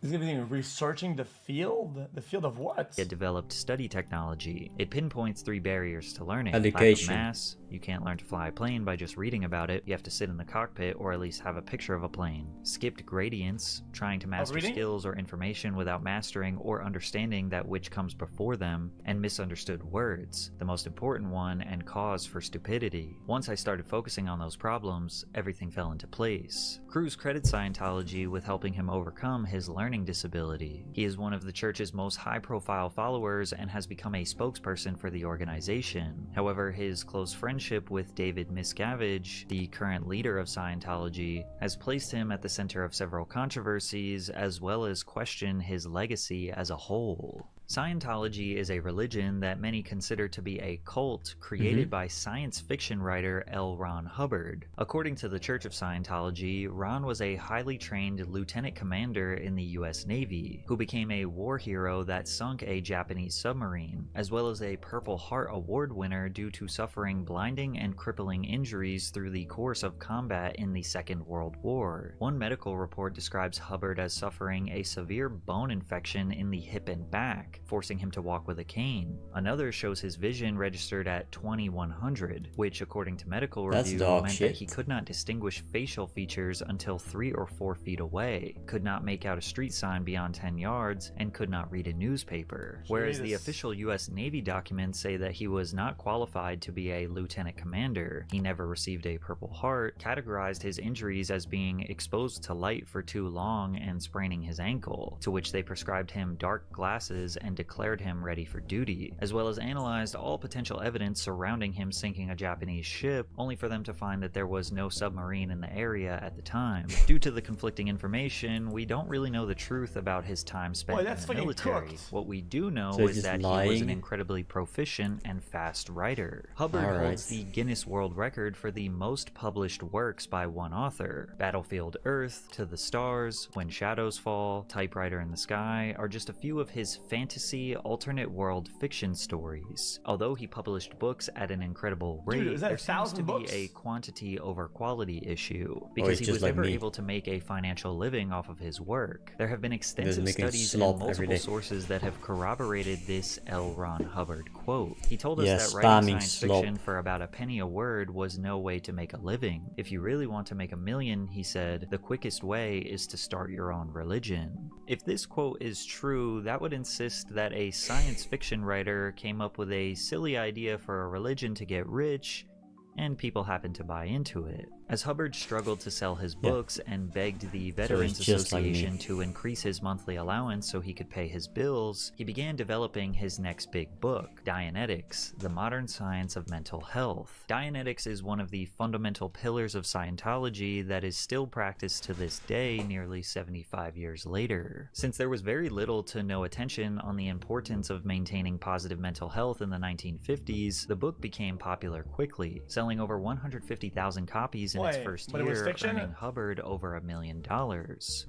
Is it even researching the field? The field of what? It developed study technology. It pinpoints 3 barriers to learning. Education. Lack of mass. You can't learn to fly a plane by just reading about it. You have to sit in the cockpit or at least have a picture of a plane. Skipped gradients, trying to master skills or information without mastering or understanding that which comes before them, and misunderstood words, the most important one and cause for stupidity. Once I started focusing on those problems, everything fell into place. Cruz credits Scientology with helping him overcome his learning disability. He is one of the church's most high-profile followers and has become a spokesperson for the organization. However, his close friendship with David Miscavige, the current leader of Scientology, has placed him at the center of several controversies as well as question his legacy as a whole. Scientology is a religion that many consider to be a cult created by science fiction writer L. Ron Hubbard. According to the Church of Scientology, Ron was a highly trained lieutenant commander in the US Navy, who became a war hero that sunk a Japanese submarine, as well as a Purple Heart Award winner due to suffering blinding and crippling injuries through the course of combat in the Second World War. One medical report describes Hubbard as suffering a severe bone infection in the hip and back, forcing him to walk with a cane. Another shows his vision registered at 2100, which according to medical review meant that he could not distinguish facial features until 3 or 4 feet away, could not make out a street sign beyond 10 yards, and could not read a newspaper. Whereas the official US Navy documents say that he was not qualified to be a lieutenant commander, he never received a Purple Heart, categorized his injuries as being exposed to light for too long and spraining his ankle, to which they prescribed him dark glasses and declared him ready for duty, as well as analyzed all potential evidence surrounding him sinking a Japanese ship, only for them to find that there was no submarine in the area at the time. Due to the conflicting information, we don't really know the truth about his time spent in the military. What we do know is that he was an incredibly proficient and fast writer. Hubbard holds the Guinness World Record for the most published works by one author. Battlefield Earth, To the Stars, When Shadows Fall, Typewriter in the Sky are just a few of his fantasy alternate world fiction stories. Although he published books at an incredible rate, there seems to be a quantity over quality issue, because he was never able to make a financial living off of his work. There have been extensive studies and multiple sources that have corroborated this L. Ron Hubbard quote. He told us that writing science fiction for about a penny a word was no way to make a living. If you really want to make $1 million, he said, the quickest way is to start your own religion. If this quote is true, that would insist that a science fiction writer came up with a silly idea for a religion to get rich, and people happened to buy into it. As Hubbard struggled to sell his books and begged the Veterans Association to increase his monthly allowance so he could pay his bills, he began developing his next big book, Dianetics, The Modern Science of Mental Health. Dianetics is one of the fundamental pillars of Scientology that is still practiced to this day, nearly 75 years later. Since there was very little to no attention on the importance of maintaining positive mental health in the 1950s, the book became popular quickly, selling over 150,000 copies in its first year, earning Hubbard over $1 million.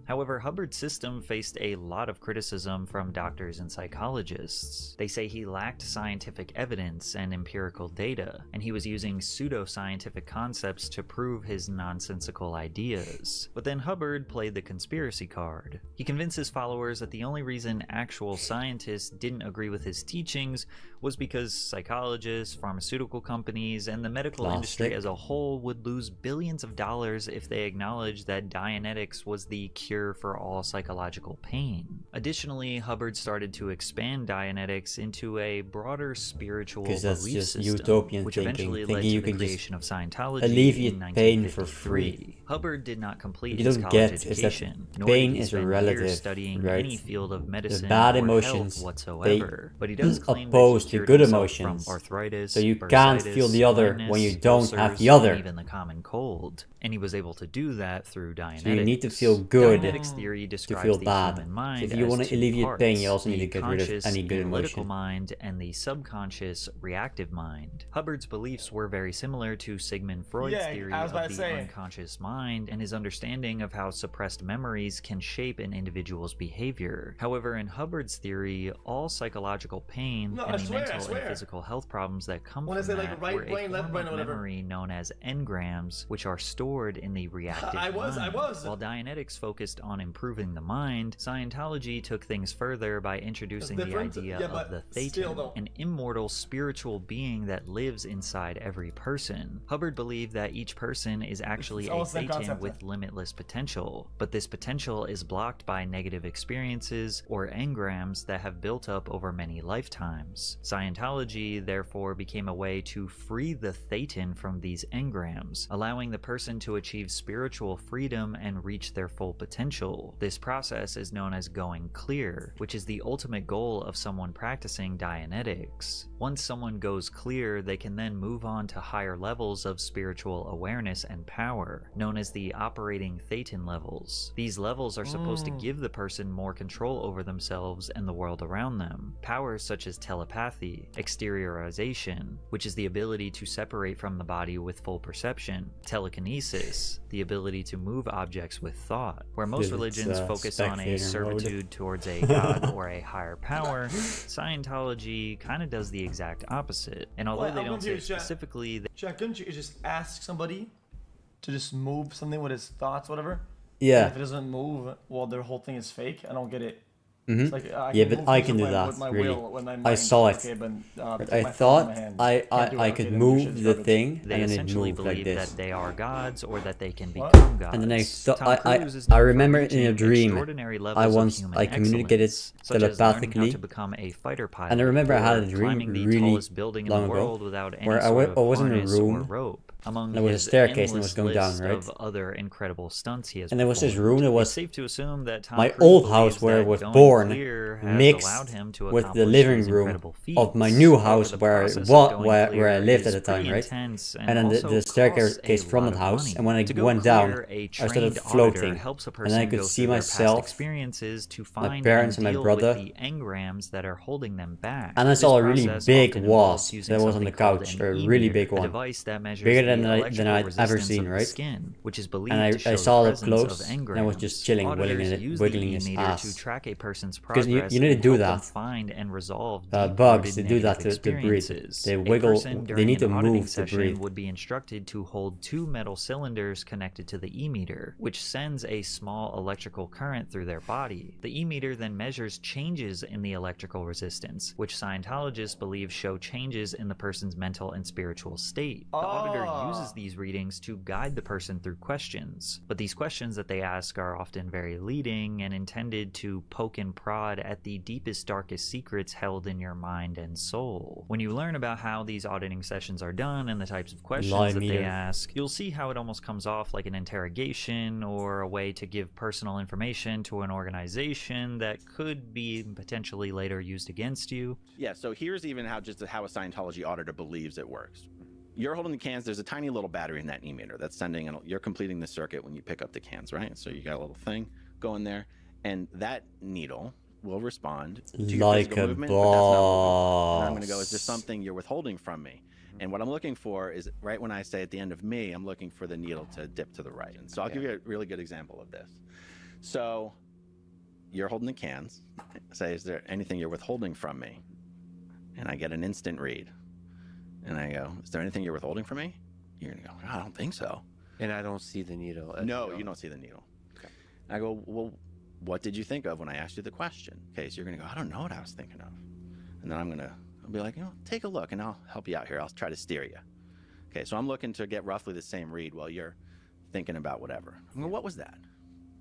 However, Hubbard's system faced a lot of criticism from doctors and psychologists. They say he lacked scientific evidence and empirical data, and he was using pseudo-scientific concepts to prove his nonsensical ideas. But then Hubbard played the conspiracy card. He convinced his followers that the only reason actual scientists didn't agree with his teachings was because psychologists, pharmaceutical companies, and the medical industry as a whole would lose billions of dollars if they acknowledged that Dianetics was the cure for all psychological pain. Additionally, Hubbard started to expand Dianetics into a broader spiritual belief system, which eventually led to the creation of Scientology in 1953. Hubbard did not complete his college education, nor did he spend years studying any field of medicine or health whatsoever, but he does claim that he cured good himself emotions, from arthritis, so you can't feel the other blindness, when you don't have the ulcers, other. and even the common cold, and he was able to do that through Dianetics. So you need to feel good Dianetics theory describes to feel the bad. human mind So if you want as to two alleviate parts, pain, you also need to the get rid of conscious any good analytical emotion. mind and the subconscious reactive mind. Hubbard's beliefs were very similar to Sigmund Freud's theory of the unconscious mind and his understanding of how suppressed memories can shape an individual's behavior. However, in Hubbard's theory, all psychological pain and the mental and physical health problems that come from that were a form of memory known as engrams, which are stored stored in the reactive mind. While Dianetics focused on improving the mind, Scientology took things further by introducing the idea of the Thetan, an immortal spiritual being that lives inside every person. Hubbard believed that each person is actually a Thetan with limitless potential, but this potential is blocked by negative experiences or engrams that have built up over many lifetimes. Scientology therefore became a way to free the Thetan from these engrams, allowing the person to achieve spiritual freedom and reach their full potential. This process is known as going clear, which is the ultimate goal of someone practicing Dianetics. Once someone goes clear, they can then move on to higher levels of spiritual awareness and power, known as the operating Thetan levels. These levels are supposed to give the person more control over themselves and the world around them. Powers such as telepathy, exteriorization, which is the ability to separate from the body with full perception, telekinesis, the ability to move objects with thought. Where most religions focus on a servitude towards a god or a higher power, Scientology kind of does the exact opposite. And although they don't say specifically... Couldn't you just ask somebody to just move something with his thoughts, whatever? Yeah. And if it doesn't move, well, their whole thing is fake. I don't get it. Mm-hmm. Like, yeah, but I can do that, really. I saw it. I thought I could move the thing, and then it moved like this. That they are gods, or that they can become gods. And then I remember in a dream, I communicated telepathically, and I remember I had a dream really long ago, where I was in a room, and there was a staircase and it was going down, right? Of other incredible stunts he has and there was this room that was safe to assume that my old house where I was born, mixed with the living room of my new house where I lived at the time, right? And then the staircase from the house, and when I went down, I started floating, and then I could see myself, my parents and my brother, and I saw a really big wasp that was on the couch, a really big one, bigger than I'd ever seen, right? And I saw it close, and I was just chilling, wiggling his ass. Because you need to do that. Find and resolve bugs, they do that to breathe. They wiggle, they need to move to breathe. Would be instructed to hold 2 metal cylinders connected to the e-meter, which sends a small electrical current through their body. The e-meter then measures changes in the electrical resistance, which Scientologists believe show changes in the person's mental and spiritual state. The auditor uses these readings to guide the person through questions, but these questions that they ask are often very leading and intended to poke and prod at the deepest, darkest secrets held in your mind and soul. When you learn about how these auditing sessions are done and the types of questions that they ask, you'll see how it almost comes off like an interrogation or a way to give personal information to an organization that could be potentially later used against you. Yeah, so here's even how a Scientology auditor believes it works. You're holding the cans, there's a tiny little battery in that e-meter that's sending, and you're completing the circuit when you pick up the cans, right? So you got a little thing going there, and that needle will respond to your physical movement, but that's not moving. And I'm going to go, is there something you're withholding from me? And what I'm looking for is, right when I say at the end of me, I'm looking for the needle to dip to the right. And so I'll give you a really good example of this. So you're holding the cans, say, is there anything you're withholding from me? And I get an instant read. And I go, is there anything you're withholding from me? You're going to go, I don't think so. And I don't see the needle. No, you don't see the needle. Okay. I go, well, what did you think of when I asked you the question? Okay, so you're going to go, I don't know what I was thinking of. And then I'll be like, take a look and I'll help you out here. I'll try to steer you. Okay, so I'm looking to get roughly the same read while you're thinking about whatever. I go, what was that?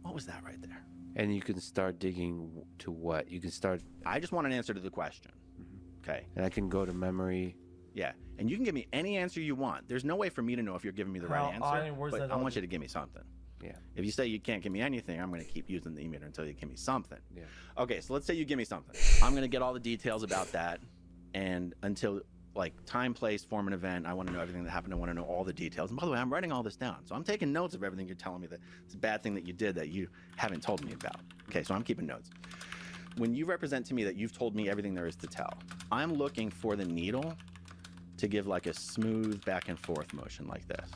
What was that right there? And you can start digging to what? You can start... I just want an answer to the question. Okay. And I can go to memory... Yeah, and you can give me any answer you want. There's no way for me to know if you're giving me the right answer, but I want you to give me something. Yeah. If you say you can't give me anything, I'm going to keep using the e-meter until you give me something. Yeah. Okay, so let's say you give me something. I'm going to get all the details about that, and until, like, time, place, form, and event, I want to know everything that happened. I want to know all the details. And by the way, I'm writing all this down. So I'm taking notes of everything you're telling me that it's a bad thing that you did that you haven't told me about. Okay, so I'm keeping notes. When you represent to me that you've told me everything there is to tell, I'm looking for the needle to give like a smooth back and forth motion like this.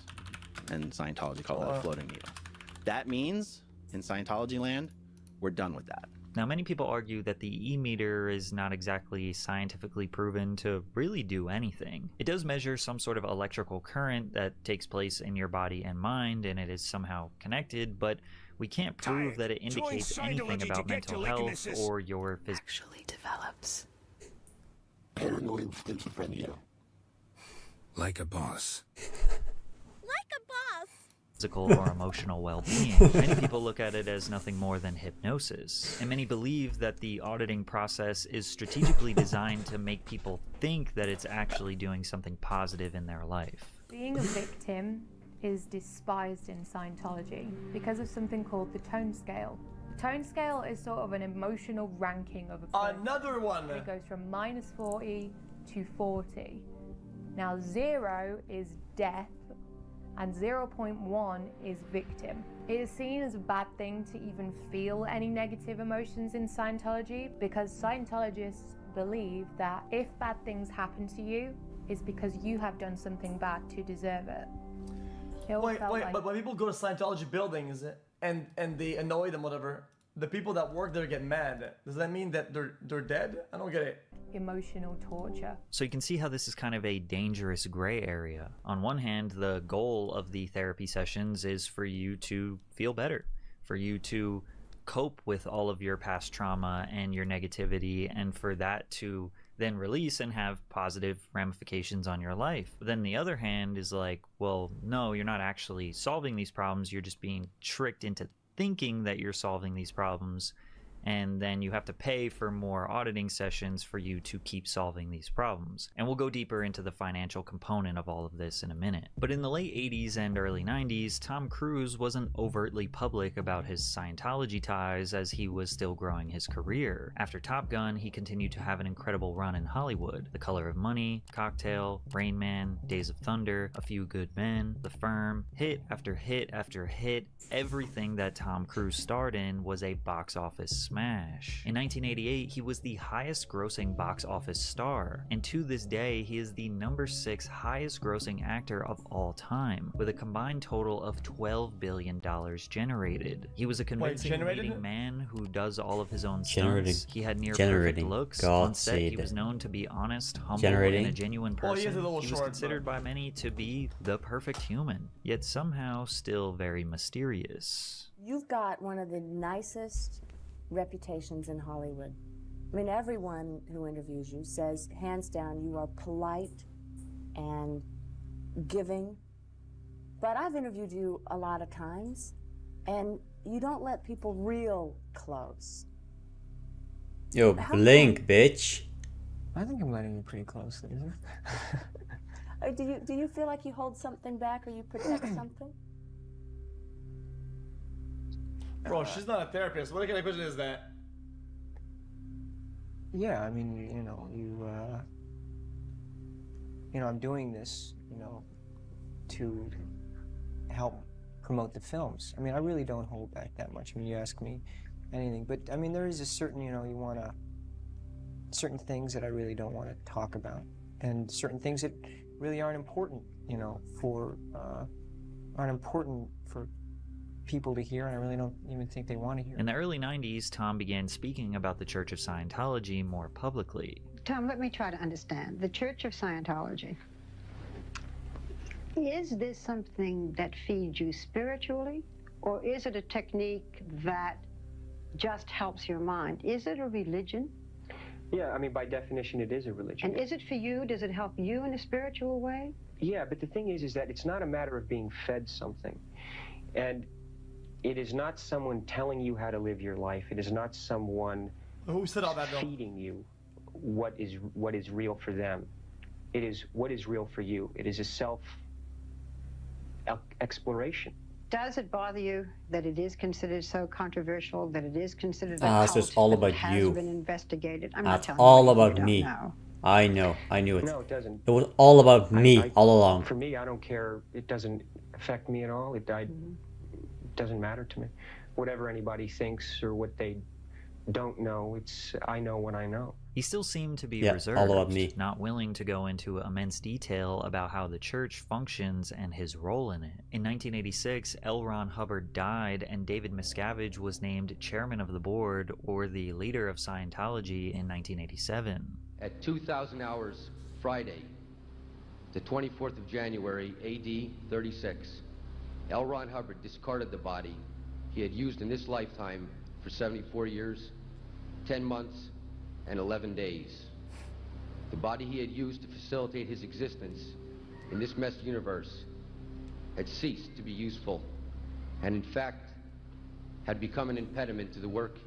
And Scientology call that a floating needle. That means, in Scientology land, we're done with that. Now, many people argue that the e-meter is not exactly scientifically proven to really do anything. It does measure some sort of electrical current that takes place in your body and mind, and it is somehow connected, but we can't prove that it indicates anything about mental health or your actually develops paranoid schizophrenia. Like a boss. Physical or emotional well-being. Many people look at it as nothing more than hypnosis, and many believe that the auditing process is strategically designed to make people think that it's actually doing something positive in their life. Being a victim is despised in Scientology because of something called the tone scale. The tone scale is sort of an emotional ranking of a person. Another one! And it goes from -40 to 40. Now 0 is death, and 0.1 is victim. It is seen as a bad thing to even feel any negative emotions in Scientology because Scientologists believe that if bad things happen to you, it's because you have done something bad to deserve it. But when people go to Scientology buildings and they annoy them, whatever, the people that work there get mad. Does that mean that they're dead? I don't get it. Emotional torture. So you can see how this is kind of a dangerous gray area. On one hand, the goal of the therapy sessions is for you to feel better, for you to cope with all of your past trauma and your negativity, and for that to then release and have positive ramifications on your life. But then the other hand is like, well, no, you're not actually solving these problems. You're just being tricked into thinking that you're solving these problems, and then you have to pay for more auditing sessions for you to keep solving these problems. And we'll go deeper into the financial component of all of this in a minute. But in the late 80s and early 90s, Tom Cruise wasn't overtly public about his Scientology ties as he was still growing his career. After Top Gun, he continued to have an incredible run in Hollywood. The Color of Money, Cocktail, Rain Man, Days of Thunder, A Few Good Men, The Firm, hit after hit after hit. Everything that Tom Cruise starred in was a box office smash. In 1988, he was the highest grossing box office star, and to this day, he is the #6 highest grossing actor of all time, with a combined total of $12 billion generated. He was a convincing leading man who does all of his own stunts. He had near perfect looks. On set, he was known to be honest, humble, and a genuine person. He was considered by many to be the perfect human, yet somehow still very mysterious. You've got one of the nicest reputations in Hollywood. I mean, everyone who interviews you says, hands down, you are polite and giving. But I've interviewed you a lot of times, and you don't let people real close. Yo, blink, bitch. I think I'm letting you pretty close, Lisa. Do you feel like you hold something back or you protect something? Bro, she's not a therapist. What kind of question is that? Yeah, I mean, I'm doing this, to help promote the films. I mean, I really don't hold back that much. I mean, you ask me anything, but I mean, there is a certain, certain things that I really don't want to talk about, and certain things that really aren't important, aren't important for people to hear, and I really don't even think they want to hear. In the early 90s, Tom began speaking about the Church of Scientology more publicly. Tom, let me try to understand. The Church of Scientology, is this something that feeds you spiritually, or is it a technique that just helps your mind? Is it a religion? Yeah, I mean, by definition, it is a religion. And is it for you? Does it help you in a spiritual way? Yeah, but the thing is that it's not a matter of being fed something. And it is not someone telling you how to live your life. It is not someone feeding you what is real for them. It is what is real for you. It is a self-exploration. Does it bother you that it is considered so controversial, that it is considered a so cult, it's all about that you. has been investigated? I'm That's not all telling you about you me. don't know. I know. I knew it. No, it doesn't. It was all about me all along. For me, I don't care. It doesn't affect me at all. It doesn't matter to me. Whatever anybody thinks or what they don't know. I know what I know. He still seemed to be Yeah, reserved, all about me. not willing to go into immense detail about how the church functions and his role in it. In 1986, L. Ron Hubbard died, and David Miscavige was named chairman of the board, or the leader of Scientology, in 1987. At 2000 hours Friday, the 24th of January, AD 36, L. Ron Hubbard discarded the body he had used in this lifetime for 74 years, 10 months, and 11 days. The body he had used to facilitate his existence in this messed universe had ceased to be useful, and in fact had become an impediment to the work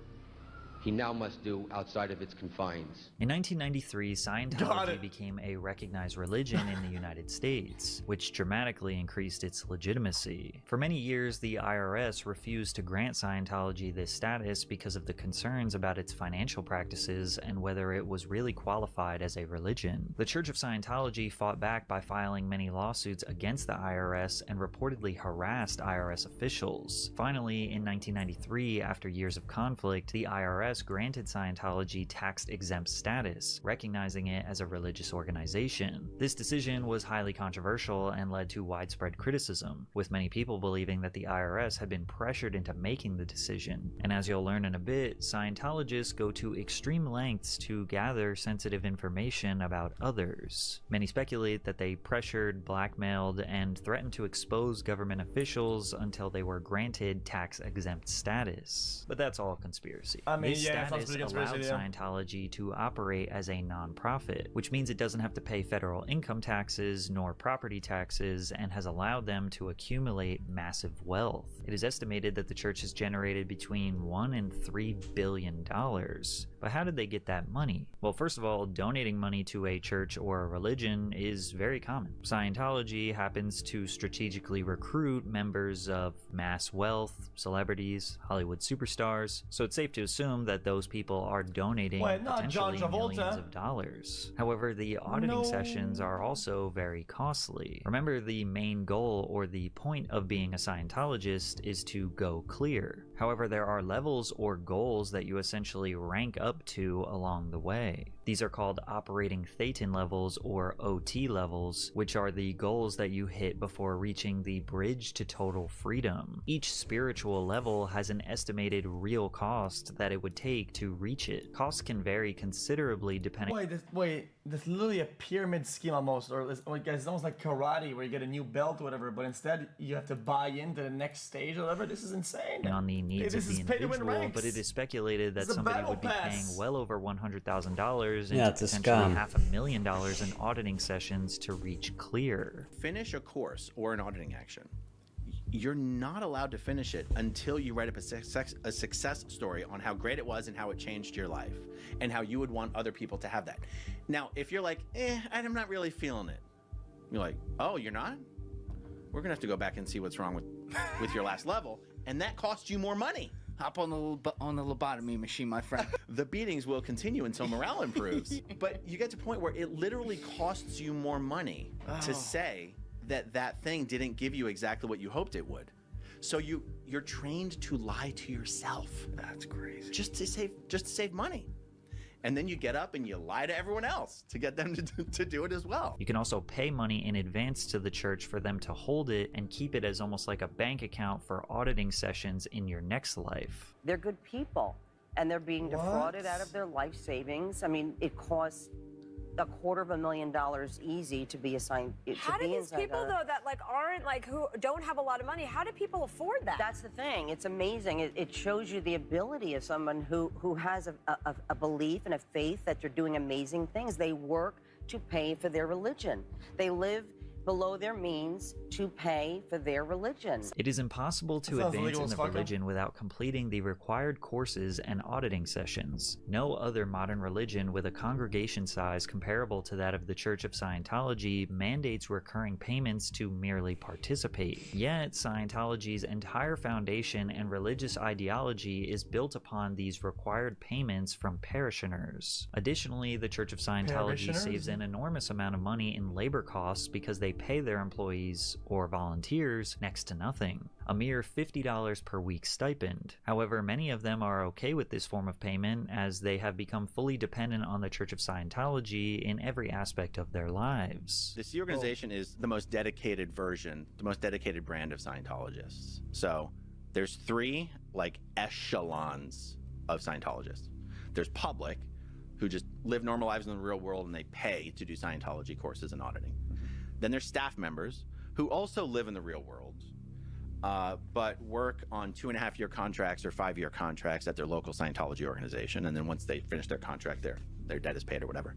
he now must do outside of its confines. In 1993, Scientology became a recognized religion in the United States, which dramatically increased its legitimacy. For many years, the IRS refused to grant Scientology this status because of the concerns about its financial practices and whether it was really qualified as a religion. The Church of Scientology fought back by filing many lawsuits against the IRS and reportedly harassed IRS officials. Finally, in 1993, after years of conflict, the IRS granted Scientology tax-exempt status, recognizing it as a religious organization. This decision was highly controversial and led to widespread criticism, with many people believing that the IRS had been pressured into making the decision. And as you'll learn in a bit, Scientologists go to extreme lengths to gather sensitive information about others. Many speculate that they pressured, blackmailed, and threatened to expose government officials until they were granted tax-exempt status. But that's all conspiracy. I mean, this yeah, status allowed Scientology to operate as a non-profit, which means it doesn't have to pay federal income taxes nor property taxes, and has allowed them to accumulate massive wealth. It is estimated that the church has generated between $1 and $3 billion. But how did they get that money? Well, first of all, donating money to a church or a religion is very common. Scientology happens to strategically recruit members of mass wealth, celebrities, Hollywood superstars, so it's safe to assume that those people are donating potentially millions of dollars. However, the auditing sessions are also very costly. Remember, the main goal or the point of being a Scientologist is to go clear. However, there are levels or goals that you essentially rank up to along the way. These are called operating thetan levels, or OT levels, which are the goals that you hit before reaching the bridge to total freedom. Each spiritual level has an estimated real cost that it would take to reach it. Costs can vary considerably depending. Wait, this literally a pyramid scheme almost, or it's almost like karate where you get a new belt or whatever, but instead you have to buy into the next stage or whatever. This is insane. On the needs of the individual, but it is speculated that somebody would be paying well over $100,000 and potentially $500,000 in auditing sessions to reach clear. Finish a course or an auditing action. You're not allowed to finish it until you write up a success story on how great it was and how it changed your life and how you would want other people to have that. Now, if you're like, I'm not really feeling it. You're like, oh, you're not? We're gonna have to go back and see what's wrong with your last level, and that costs you more money. Hop on the lobotomy machine, my friend. The beatings will continue until morale improves. But you get to a point where it literally costs you more money to say that thing didn't give you exactly what you hoped it would. So you're trained to lie to yourself. That's crazy. Just to save money. And then you get up and you lie to everyone else to get them to do it as well. You can also pay money in advance to the church for them to hold it and keep it as almost like a bank account for auditing sessions in your next life. They're good people, and they're being defrauded out of their life savings. I mean, it costs $250,000 easy to be assigned. How do these people though that aren't who don't have a lot of money? How do people afford that? That's the thing. It's amazing. It shows you the ability of someone who has a belief and a faith that they're doing amazing things. They work to pay for their religion. They live below their means to pay for their religion. It is impossible to advance in the religion without completing the required courses and auditing sessions. No other modern religion with a congregation size comparable to that of the Church of Scientology mandates recurring payments to merely participate. Yet, Scientology's entire foundation and religious ideology is built upon these required payments from parishioners. Additionally, the Church of Scientology saves an enormous amount of money in labor costs because they pay their employees or volunteers next to nothing, a mere $50 per week stipend. However, many of them are okay with this form of payment as they have become fully dependent on the Church of Scientology in every aspect of their lives. The Sea organization is the most dedicated version, the most dedicated brand of Scientologists. So there's three like echelons of Scientologists. There's public, who just live normal lives in the real world and they pay to do Scientology courses and auditing. Then there's staff members who also live in the real world, but work on 2.5-year contracts or 5-year contracts at their local Scientology organization. And then once they finish their contract, their debt is paid or whatever.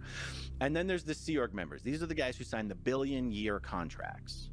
And then there's the Sea Org members. These are the guys who sign the billion-year contracts.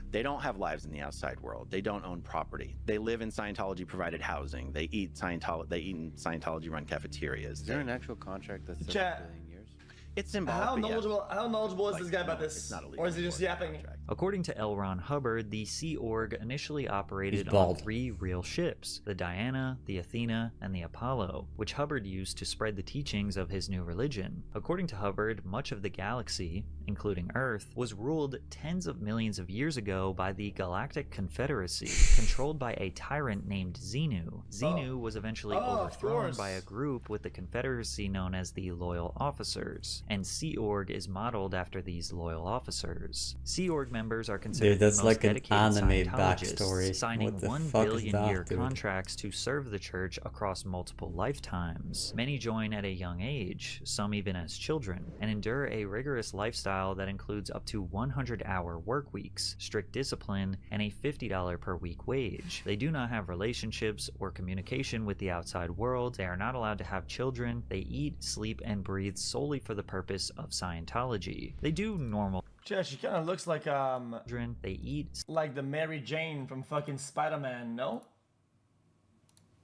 They don't have lives in the outside world. They don't own property. They live in Scientology-provided housing. They eat in Scientology-run cafeterias. Is there an actual contract that's Chat. 7 billion years? It's involved. How knowledgeable is this guy about this? Or is he just yapping? According to L. Ron Hubbard, the Sea Org initially operated on 3 real ships, the Diana, the Athena, and the Apollo, which Hubbard used to spread the teachings of his new religion. According to Hubbard, much of the galaxy, including Earth, was ruled tens of millions of years ago by the Galactic Confederacy, controlled by a tyrant named Xenu. Xenu was eventually overthrown by a group with the Confederacy known as the Loyal Officers, and Sea Org is modeled after these loyal officers. Sea Org members are considered the most like dedicated an anime Scientologists, backstory. signing What the 1 fuck is billion that, year dude? contracts to serve the church across multiple lifetimes. Many join at a young age, some even as children, and endure a rigorous lifestyle that includes up to 100-hour work weeks, strict discipline, and a $50 per week wage. They do not have relationships or communication with the outside world. They are not allowed to have children. They eat, sleep, and breathe solely for the purpose of Scientology. They do normal. Yeah, she kind of looks like They eat, like the Mary Jane from fucking Spider-Man, no?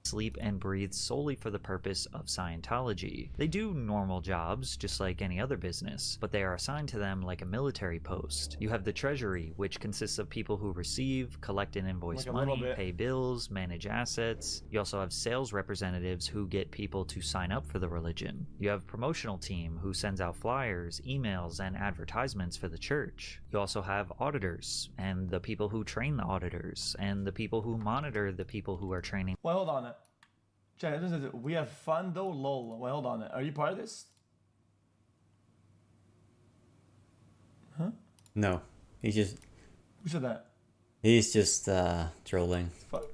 sleep, and breathe solely for the purpose of Scientology. They do normal jobs, just like any other business, but they are assigned to them like a military post. You have the treasury, which consists of people who receive, collect and invoice money, pay bills, manage assets. You also have sales representatives who get people to sign up for the religion. You have a promotional team who sends out flyers, emails, and advertisements for the church. You also have auditors, and the people who train the auditors, and the people who monitor the people who are training. Well, hold on. Chat, we have fun though, lol. Well, hold on. Are you part of this? Huh? No, he's just. Who said that? He's just trolling. Fuck.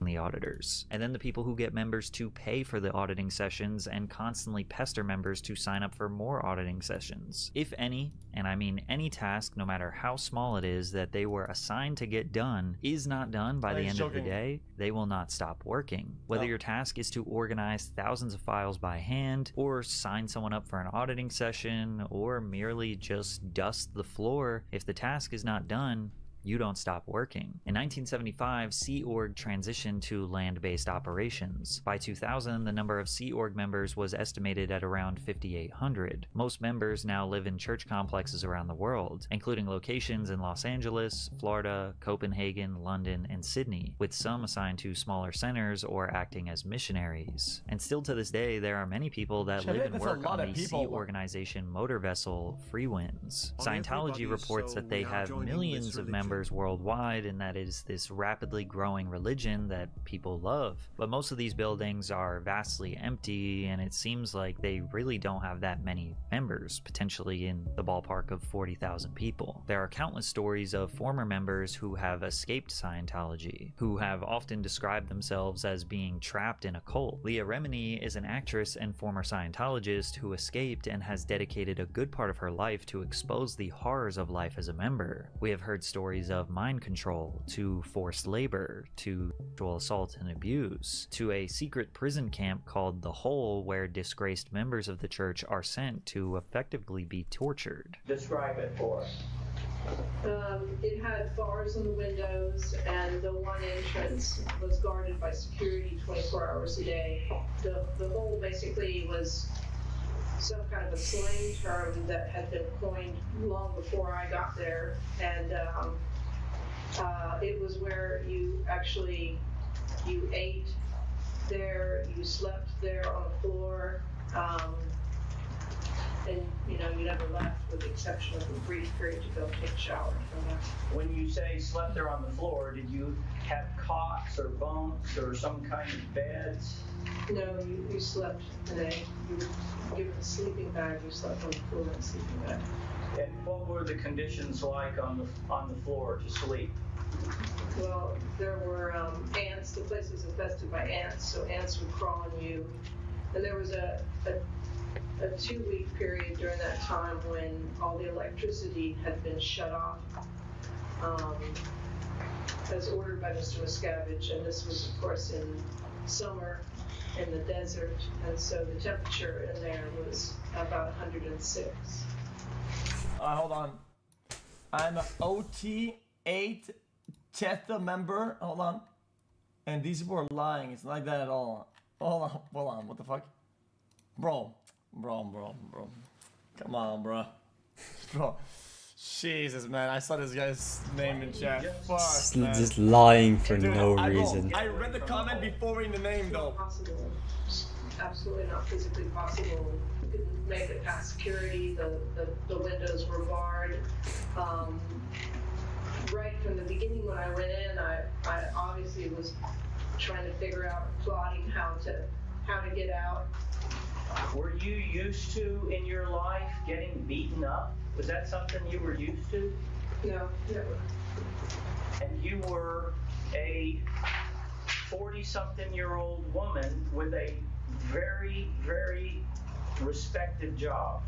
The auditors, and then the people who get members to pay for the auditing sessions and constantly pester members to sign up for more auditing sessions. If any, and I mean any task, no matter how small it is, that they were assigned to get done is not done by the end of the day, they will not stop working. Whether your task is to organize thousands of files by hand, or sign someone up for an auditing session, or merely just dust the floor, if the task is not done, you don't stop working. In 1975, Sea Org transitioned to land-based operations. By 2000, the number of Sea Org members was estimated at around 5,800. Most members now live in church complexes around the world, including locations in Los Angeles, Florida, Copenhagen, London, and Sydney, with some assigned to smaller centers or acting as missionaries. And still to this day, there are many people that live and work on the Sea Organization motor vessel Freewinds. Scientology reports that they have millions of members worldwide, and that is this rapidly growing religion that people love. But most of these buildings are vastly empty, and it seems like they really don't have that many members, potentially in the ballpark of 40,000 people. There are countless stories of former members who have escaped Scientology, who have often described themselves as being trapped in a cult. Leah Remini is an actress and former Scientologist who escaped and has dedicated a good part of her life to expose the horrors of life as a member. We have heard stories of mind control, to forced labor, to sexual assault and abuse, to a secret prison camp called The Hole, where disgraced members of the church are sent to effectively be tortured. Describe it for us. It had bars on the windows, and the one entrance was guarded by security 24 hours a day. The hole basically was some kind of a slang term that had been coined long before I got there, and it was where you ate there, you slept there on the floor. and you know, you never left with the exception of a brief period to go take a shower. When you say slept there on the floor, did you have cots or bunks or some kind of beds? No, you slept you were given a sleeping bag, you slept on the floor in a sleeping bag. And what were the conditions like on the floor to sleep? Well, there were ants. The place was infested by ants, so ants would crawl on you. And there was a 2-week period during that time when all the electricity had been shut off, as ordered by Mr. Miscavige. And this was, of course, in summer in the desert, and so the temperature in there was about 106. Hold on. I'm an OT8 Theta member. Hold on. And these people are lying. It's not like that at all. Hold on. What the fuck? Bro. Come on, bro. Bro. Jesus, man. I saw this guy's name in chat. Fuck, man. Just lying for no reason. I read the comment before reading the name, though. Possible. Absolutely not physically possible. You couldn't make it past security. The windows were barred. Right from the beginning when I went in, I obviously was trying to figure out, plotting how to get out. Were you used to, in your life, getting beaten up? Was that something you were used to? No, never. And you were a 40-something-year-old woman with a very, very respected job.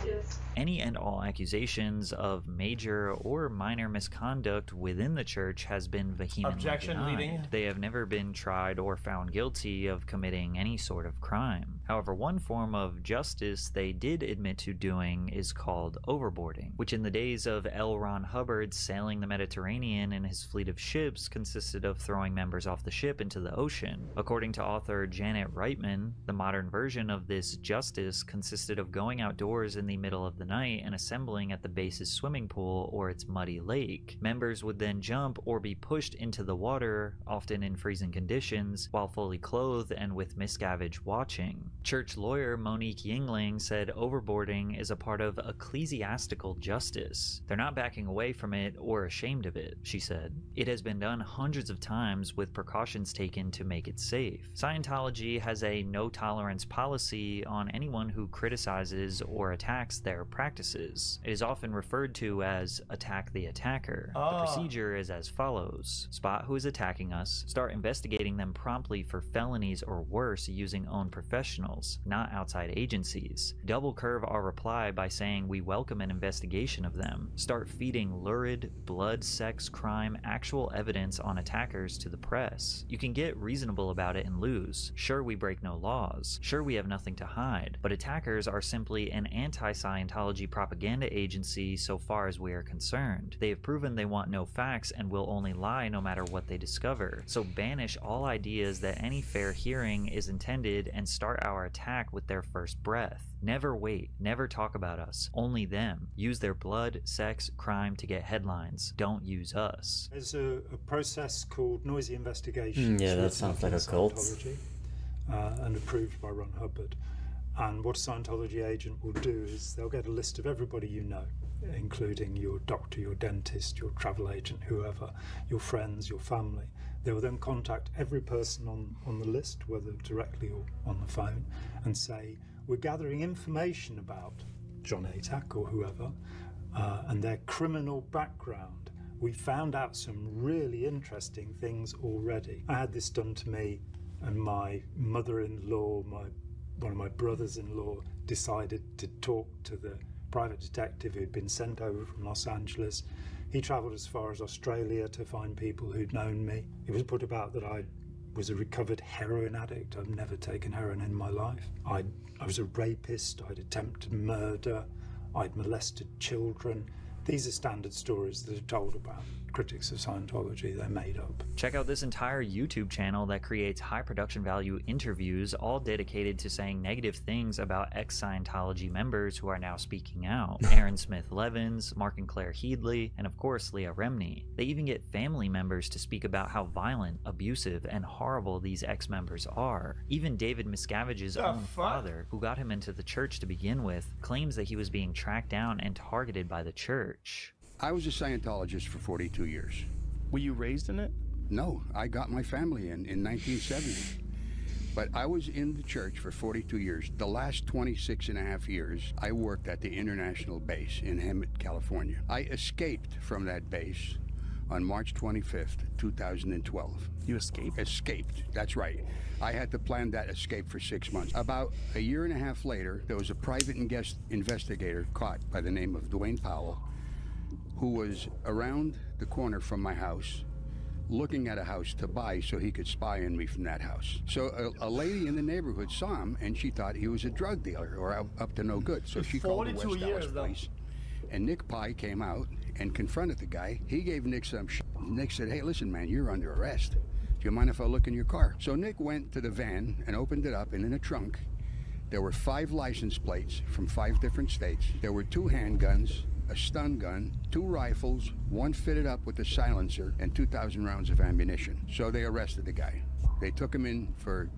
Yes. Any and all accusations of major or minor misconduct within the church has been vehemently denied. They have never been tried or found guilty of committing any sort of crime. However, one form of justice they did admit to doing is called overboarding, which in the days of L. Ron Hubbard sailing the Mediterranean in his fleet of ships consisted of throwing members off the ship into the ocean. According to author Janet Reitman, the modern version of this justice consisted of going outdoors in the middle of the night and assembling at the base's swimming pool or its muddy lake. Members would then jump or be pushed into the water, often in freezing conditions, while fully clothed and with Miscavige watching. Church lawyer Monique Yingling said overboarding is a part of ecclesiastical justice. They're not backing away from it or ashamed of it, she said. It has been done hundreds of times with precautions taken to make it safe. Scientology has a no-tolerance policy on anyone who criticizes or attacks their practices. It is often referred to as attack the attacker. The procedure is as follows. Spot who is attacking us, start investigating them promptly for felonies or worse using own professionals, not outside agencies. Double curve our reply by saying we welcome an investigation of them. Start feeding lurid, blood, sex, crime, actual evidence on attackers to the press. You can get reasonable about it and lose. Sure, we break no laws. Sure, we have nothing to hide. But attackers are simply an anti-Scientology propaganda agency so far as we are concerned. They have proven they want no facts and will only lie no matter what they discover. So banish all ideas that any fair hearing is intended and start our attack with their first breath. Never wait. Never talk about us. Only them. Use their blood, sex, crime to get headlines. Don't use us. There's a process called noisy investigation. Yeah, that sounds like a cult. And approved by Ron Hubbard. And what a Scientology agent will do is they'll get a list of everybody you know, including your doctor, your dentist, your travel agent, whoever, your friends, your family. They will then contact every person on the list, whether directly or on the phone, and say, we're gathering information about John Atack or whoever, and their criminal background. We found out some really interesting things already. I had this done to me, and my mother-in-law, one of my brothers-in-law decided to talk to the private detective who'd been sent over from Los Angeles. He travelled as far as Australia to find people who'd known me. It was put about that I was a recovered heroin addict. I've never taken heroin in my life. I was a rapist. I'd attempted murder. I'd molested children. These are standard stories that are told about critics of Scientology. They're made up. Check out this entire YouTube channel that creates high production value interviews, all dedicated to saying negative things about ex-Scientology members who are now speaking out. Aaron Smith Levins, Mark and Claire Headley, and of course Leah Remini. They even get family members to speak about how violent, abusive, and horrible these ex-members are. Even David Miscavige's own father, who got him into the church to begin with, claims that he was being tracked down and targeted by the church. I was a Scientologist for 42 years. Were you raised in it? No, I got my family in 1970. But I was in the church for 42 years. The last 26 and a half years, I worked at the International Base in Hemet, California. I escaped from that base on March 25th, 2012. You escaped? Escaped, that's right. I had to plan that escape for 6 months. About a year and a half later, there was a private investigator caught by the name of Dwayne Powell, who was around the corner from my house, looking at a house to buy so he could spy on me from that house. So a lady in the neighborhood saw him, and she thought he was a drug dealer or up to no good. So she called the West Dallas police. And Nick Pye came out and confronted the guy. He gave Nick some shit. Nick said, "Hey, listen, man, you're under arrest. Do you mind if I look in your car?" So Nick went to the van and opened it up, and in the trunk, there were 5 license plates from 5 different states. There were 2 handguns, a stun gun, 2 rifles, 1 fitted up with a silencer, and 2,000 rounds of ammunition. So they arrested the guy. They took him in for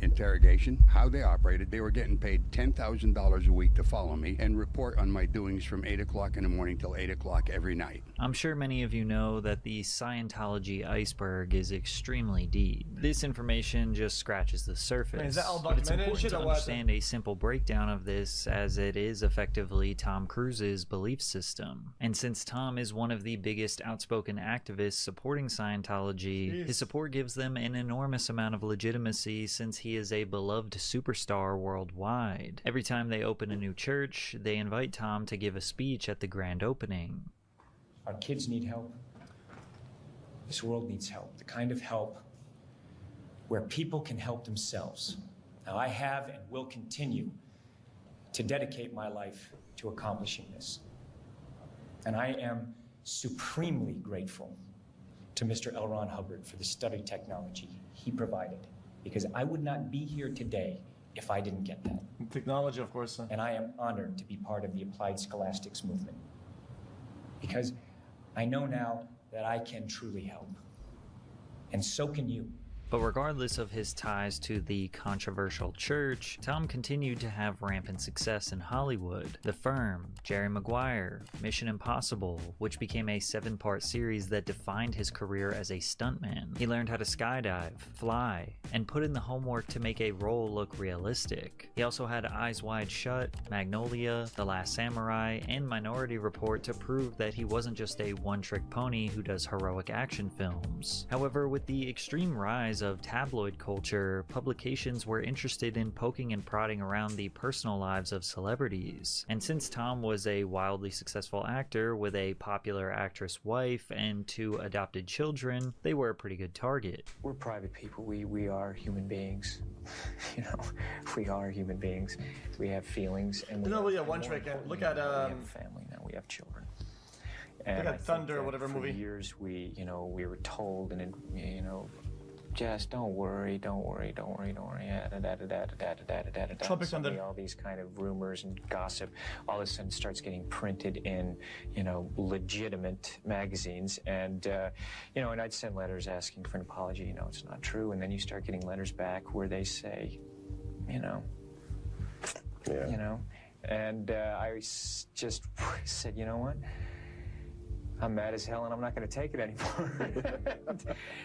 interrogation, how they operated. They were getting paid $10,000 a week to follow me and report on my doings from 8 o'clock in the morning till 8 o'clock every night. I'm sure many of you know that the Scientology iceberg is extremely deep. This information just scratches the surface. Man, is that all but it's documented important shit to or what? understand a simple breakdown of this, as it is effectively Tom Cruise's belief system. And since Tom is one of the biggest outspoken activists supporting Scientology, his support gives them an enormous amount of legitimacy, since he is a beloved superstar worldwide. Every time they open a new church, they invite Tom to give a speech at the grand opening. Our kids need help. This world needs help. The kind of help where people can help themselves. Now, I have and will continue to dedicate my life to accomplishing this. And I am supremely grateful to Mr. L. Ron Hubbard for the study technology he provided, because I would not be here today if I didn't get that. Technology, of course. And I am honored to be part of the applied scholastics movement, because I know now that I can truly help. And so can you. But regardless of his ties to the controversial church, Tom continued to have rampant success in Hollywood. The Firm, Jerry Maguire, Mission Impossible, which became a 7-part series that defined his career as a stuntman. He learned how to skydive, fly, and put in the homework to make a role look realistic. He also had Eyes Wide Shut, Magnolia, The Last Samurai, and Minority Report to prove that he wasn't just a one-trick pony who does heroic action films. However, with the extreme rise of tabloid culture, publications were interested in poking and prodding around the personal lives of celebrities. And since Tom was a wildly successful actor with a popular actress wife and 2 adopted children, they were a pretty good target. We're private people. We are human beings. You know, we are human beings. We have feelings, and we one trick. Look at we have a family now. We have children. And look at Thunder, whatever for movie. For years, we were told, and just don't worry. Tropic Thunder. Suddenly, all these kind of rumors and gossip, all of a sudden starts getting printed in, legitimate magazines, and and I'd send letters asking for an apology. It's not true, and then you start getting letters back where they say, and I just said, you know what? I'm mad as hell, and I'm not going to take it anymore.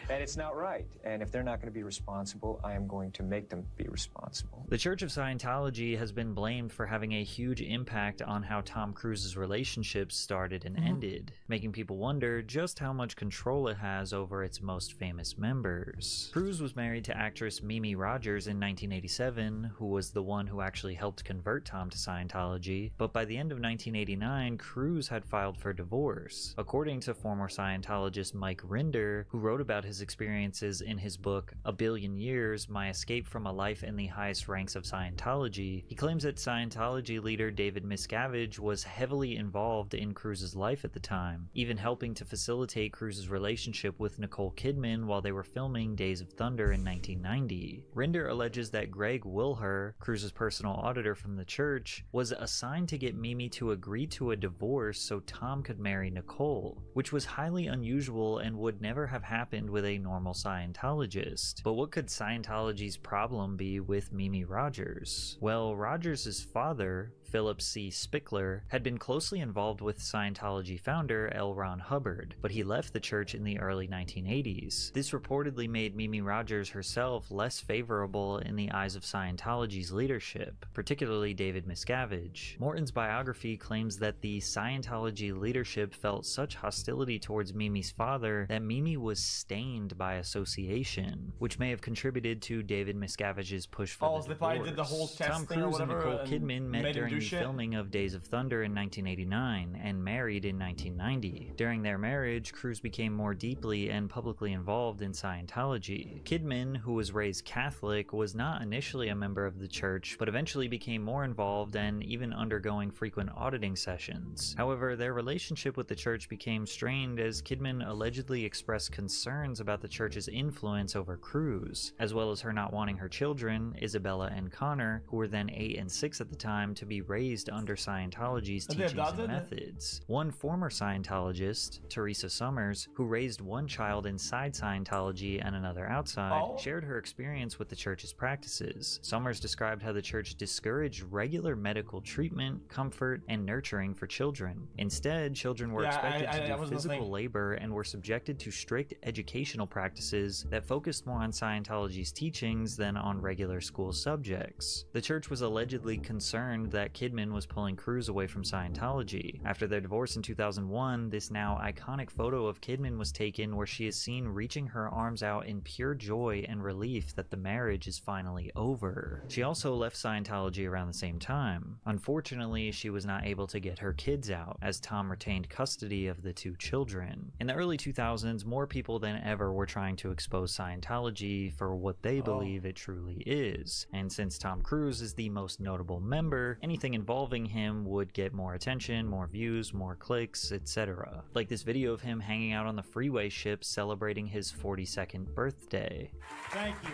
And it's not right. And if they're not going to be responsible, I am going to make them be responsible. The Church of Scientology has been blamed for having a huge impact on how Tom Cruise's relationships started and ended, making people wonder just how much control it has over its most famous members. Cruise was married to actress Mimi Rogers in 1987, who was the one who actually helped convert Tom to Scientology, but by the end of 1989, Cruise had filed for divorce. According to former Scientologist Mike Rinder, who wrote about his experiences in his book A Billion Years, My Escape from a Life in the Highest Ranks of Scientology, he claims that Scientology leader David Miscavige was heavily involved in Cruz's life at the time, even helping to facilitate Cruz's relationship with Nicole Kidman while they were filming Days of Thunder in 1990. Rinder alleges that Greg Wilher, Cruz's personal auditor from the church, was assigned to get Mimi to agree to a divorce so Tom could marry Nicole, which was highly unusual and would never have happened with a normal Scientologist. But what could Scientology's problem be with Mimi Rogers? Well, Rogers' father, Philip C. Spickler, had been closely involved with Scientology founder L. Ron Hubbard, but he left the church in the early 1980s. This reportedly made Mimi Rogers herself less favorable in the eyes of Scientology's leadership, particularly David Miscavige. Morton's biography claims that the Scientology leadership felt such hostility towards Mimi's father that Mimi was stained by association, which may have contributed to David Miscavige's push for the divorce. Did the whole test Tom thing Cruise or and whatever, Nicole Kidman met during the filming of Days of Thunder in 1989 and married in 1990. During their marriage, Cruise became more deeply and publicly involved in Scientology. Kidman, who was raised Catholic, was not initially a member of the church, but eventually became more involved and even undergoing frequent auditing sessions. However, their relationship with the church became strained as Kidman allegedly expressed concerns about the church's influence over Cruise, as well as her not wanting her children, Isabella and Connor, who were then 8 and 6 at the time, to be raised under Scientology's teachings and methods. One former Scientologist, Teresa Summers, who raised one child inside Scientology and another outside, shared her experience with the church's practices. Summers described how the church discouraged regular medical treatment, comfort, and nurturing for children. Instead, children were expected to do physical labor and were subjected to strict educational practices that focused more on Scientology's teachings than on regular school subjects. The church was allegedly concerned that Kidman was pulling Cruise away from Scientology. After their divorce in 2001, this now iconic photo of Kidman was taken where she is seen reaching her arms out in pure joy and relief that the marriage is finally over. She also left Scientology around the same time. Unfortunately, she was not able to get her kids out, as Tom retained custody of the 2 children. In the early 2000s, more people than ever were trying to expose Scientology for what they believe it truly is. And since Tom Cruise is the most notable member, anything involving him would get more attention, more views, more clicks, etc. Like this video of him hanging out on the freeway ship celebrating his 42nd birthday. Thank you.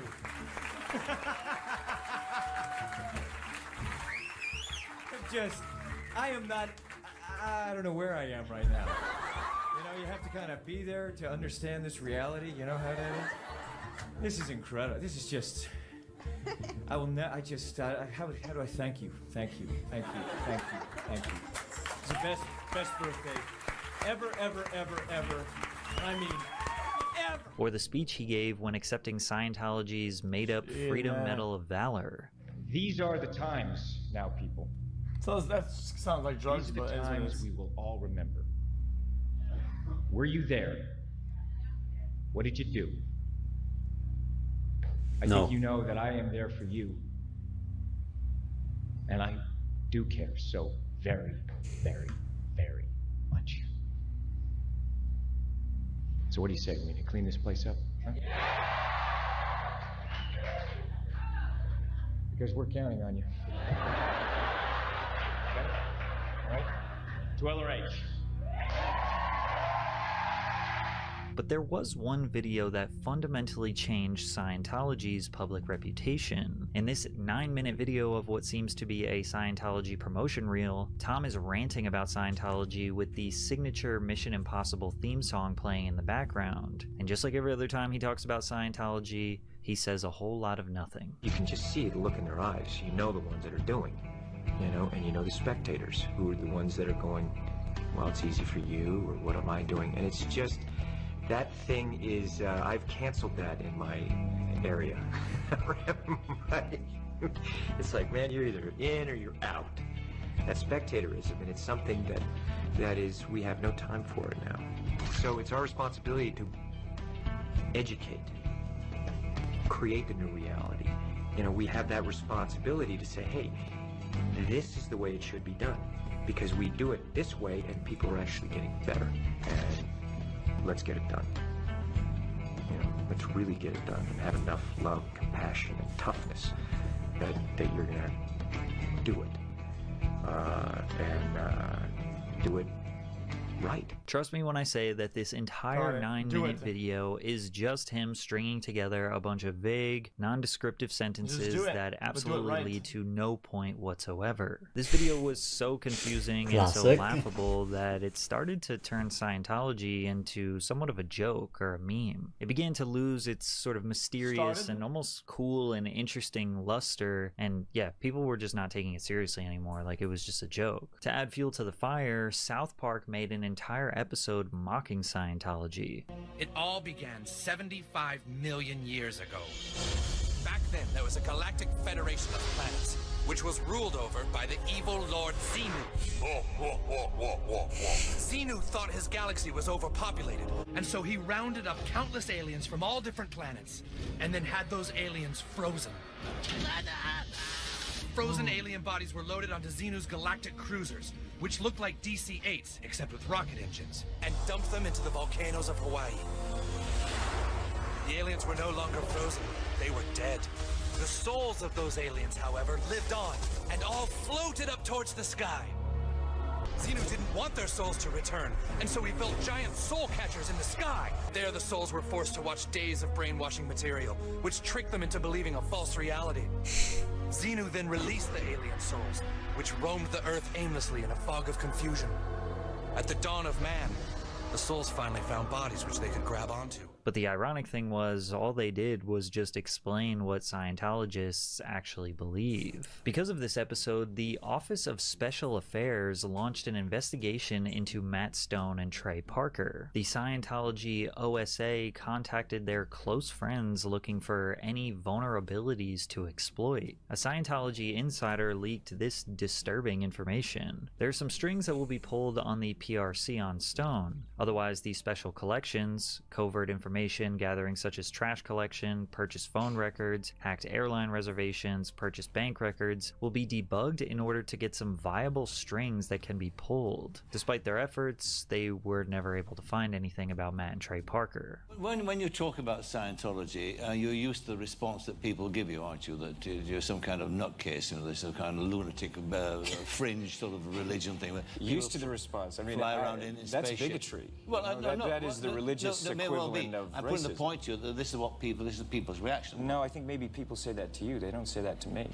I am not, I don't know where I am right now. You know, you have to kind of be there to understand this reality. You know how that is? This is incredible. This is just, I will not, how do I thank you? Thank you, thank you, thank you, thank you. It's the best birthday ever. I mean, ever. Or the speech he gave when accepting Scientology's made-up Freedom Medal of Valor. These are the times now, people. So that sounds like drugs, These are the but times we will all remember. Were you there? What did you do? I think you know that I am there for you. And I do care so very, very, very much. So what do you say? We need to clean this place up? Huh? Because we're counting on you. Okay? All right? To LRH. But there was one video that fundamentally changed Scientology's public reputation. In this 9-minute video of what seems to be a Scientology promotion reel, Tom is ranting about Scientology with the signature Mission Impossible theme song playing in the background. And just like every other time he talks about Scientology, he says a whole lot of nothing. You can just see the look in their eyes. You know the ones that are doing, you know, and you know the spectators who are the ones that are going, well, it's easy for you, or what am I doing? And it's just, that thing is, I've canceled that in my area. It's like, man, you're either in or you're out. That's spectatorism, and it's something that is, we have no time for it now. So it's our responsibility to educate, create the new reality. You know, we have that responsibility to say, hey, this is the way it should be done. because we do it this way and people are actually getting better. And let's get it done. You know, let's really get it done and have enough love, compassion, and toughness that you're gonna do it. Do it right. Trust me when I say that this entire 9-minute video is just him stringing together a bunch of vague, non-descriptive sentences that absolutely lead to no point whatsoever. This video was so confusing and so laughable that it started to turn Scientology into somewhat of a joke or a meme. It began to lose its sort of mysterious and almost cool and interesting luster, and yeah, people were just not taking it seriously anymore, like it was just a joke. To add fuel to the fire, South Park made an entire episode mocking Scientology. It all began 75 million years ago. Back then, there was a galactic federation of planets, which was ruled over by the evil Lord Xenu. Xenu thought his galaxy was overpopulated, and so he rounded up countless aliens from all different planets, and then had those aliens frozen. Frozen alien bodies were loaded onto Xenu's galactic cruisers, which looked like DC-8s, except with rocket engines, and dumped them into the volcanoes of Hawaii. The aliens were no longer frozen, they were dead. The souls of those aliens, however, lived on, and all floated up towards the sky. Xenu didn't want their souls to return, and so he built giant soul catchers in the sky. There the souls were forced to watch days of brainwashing material, which tricked them into believing a false reality. Xenu then released the alien souls, which roamed the Earth aimlessly in a fog of confusion. At the dawn of man, the souls finally found bodies which they could grab onto. But the ironic thing was, all they did was just explain what Scientologists actually believe. Because of this episode, the Office of Special Affairs launched an investigation into Matt Stone and Trey Parker. The Scientology OSA contacted their close friends looking for any vulnerabilities to exploit. A Scientology insider leaked this disturbing information. There are some strings that will be pulled on the PRC on Stone. Otherwise, the special collections, covert information gathering such as trash collection, purchased phone records, hacked airline reservations, purchased bank records, will be debugged in order to get some viable strings that can be pulled. Despite their efforts, they were never able to find anything about Matt and Trey Parker. When you talk about Scientology, you're used to the response that people give you, aren't you? That you're some kind of nutcase, you know, there's some kind of lunatic, fringe sort of religion thing. Used to the response. I mean, fly around in that's spaceship. bigotry. Well, that is the religious equivalent of I'm putting the point to you that this is people's reaction. No, I think maybe people say that to you. They don't say that to me.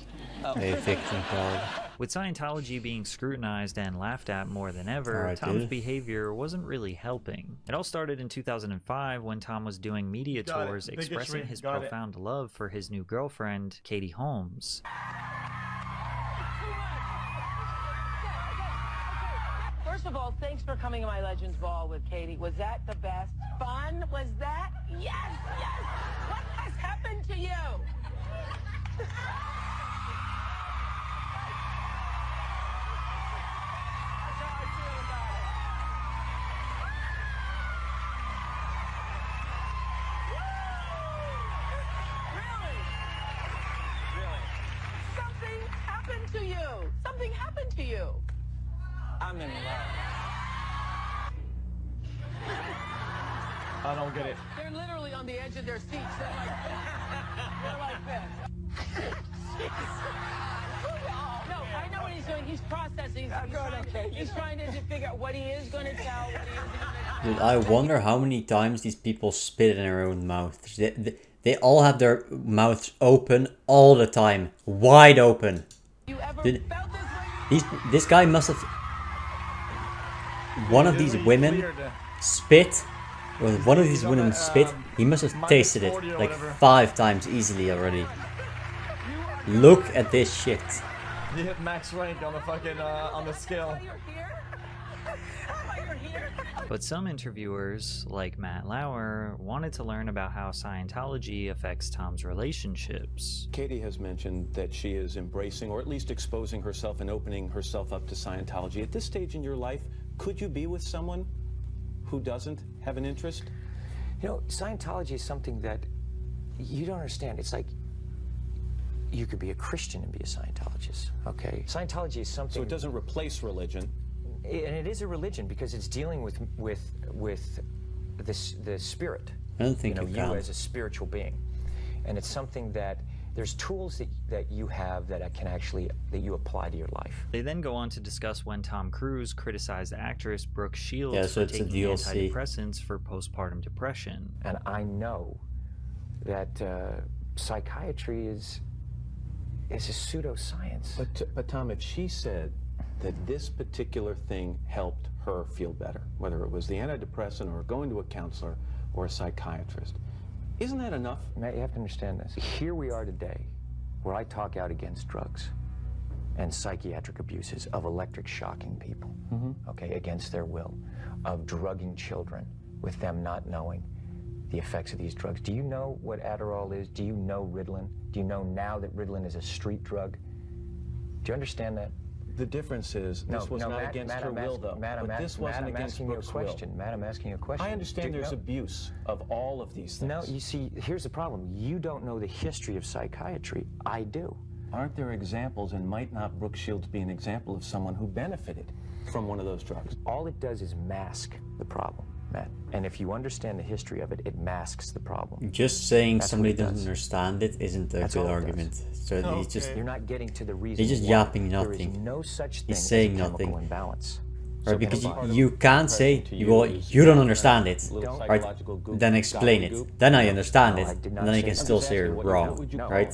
With Scientology being scrutinized and laughed at more than ever, Tom's behavior wasn't really helping. It all started in 2005 when Tom was doing media tours expressing his profound love for his new girlfriend, Katie Holmes. First of all, thanks for coming to my Legends Ball with Katie. Was that the best fun? Was that? Yes, yes! What has happened to you? Something happened to you. Something happened to you. I'm in love. I don't get it. They're literally on the edge of their seats. They're like this. No, I know what he's doing. He's processing. He's trying to figure out what he is going to tell. What he is Dude, I wonder how many times these people spit in their own mouth. They all have their mouths open all the time. Wide open. Dude, this guy must have... One of these women spit, or one of these women spit, he must have tasted it like 5 times easily already. Look at this shit. You hit max rank on the fucking, on the scale. But some interviewers, like Matt Lauer, wanted to learn about how Scientology affects Tom's relationships. Katie has mentioned that she is embracing, or at least exposing herself and opening herself up to Scientology. At this stage in your life, could you be with someone who doesn't have an interest? You know, Scientology is something that you don't understand. It's like you could be a Christian and be a Scientologist, okay? Scientology is something... So it doesn't replace religion? And it is a religion because it's dealing with the spirit. I don't think you as a spiritual being, and it's something that there's tools that you have that that you apply to your life. They then go on to discuss when Tom Cruise criticized actress Brooke Shields so for taking antidepressants for postpartum depression. And I know that psychiatry is a pseudoscience. But Tom, if she said that this particular thing helped her feel better, whether it was the antidepressant or going to a counselor or a psychiatrist, isn't that enough? Matt, you have to understand this. Here we are today, where I talk out against drugs and psychiatric abuses of electric shocking people, okay, against their will, of drugging children with them not knowing the effects of these drugs. Do you know what Adderall is? Do you know Ritalin? Do you know now that Ritalin is a street drug? Do you understand that? The difference is this was not against her will, though. But this wasn't against Brooke's will. Matt, I'm asking you a question. I understand there's abuse of all of these things. No, you see, here's the problem. You don't know the history of psychiatry. I do. Aren't there examples, and might not Brooke Shields be an example of someone who benefited from one of those drugs? All it does is mask the problem, Matt. And if you understand the history of it, it masks the problem. Just saying somebody doesn't understand it isn't a good argument. So he's just you're not getting to the reason. He's just yapping nothing. There is no such thing he's saying as a chemical nothing. Imbalance. Right, because you can't say you don't understand it, right? Then explain it. Then I understand it, and then I can still say you're wrong, right?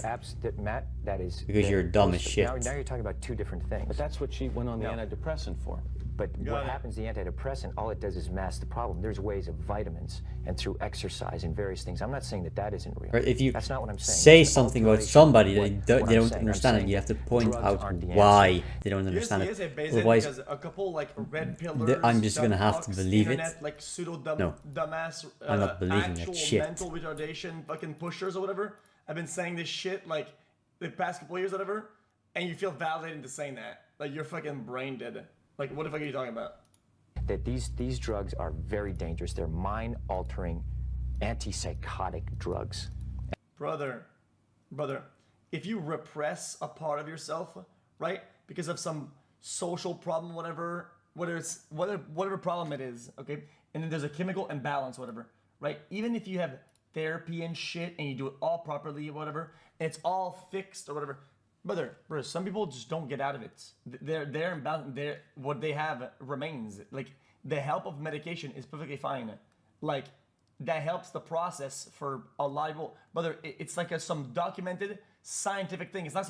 Matt, that is because you're dumb as shit. Now you're talking about two different things. But that's what she went on the antidepressant for. But what happens, the antidepressant, all it does is mask the problem. There's ways of vitamins and through exercise and various things. I'm not saying that isn't real. Right, if you that's not what I'm saying. Say something about somebody that they don't understand it, you have to point out why they don't understand it. Otherwise, because a couple like red pillars, I'm just gonna have to believe it. Like pseudo dumbass, I'm not believing that shit. Mental retardation, fucking pushers or whatever. I've been saying this shit like the past couple years, or whatever, and you feel validated into saying that. Like you're fucking brain dead. Like, what the fuck are you talking about? That these drugs are very dangerous. They're mind-altering, antipsychotic drugs. Brother, if you repress a part of yourself, right, because of some social problem, whatever problem it is, okay, and then there's a chemical imbalance, whatever, right? Even if you have therapy and shit, and you do it all properly, whatever, and it's all fixed or whatever. Brother, some people just don't get out of it. They're imbalanced. What they have remains. Like, the help of medication is perfectly fine. Like, that helps the process for a lot of people. Brother, it's like some documented scientific thing. It's not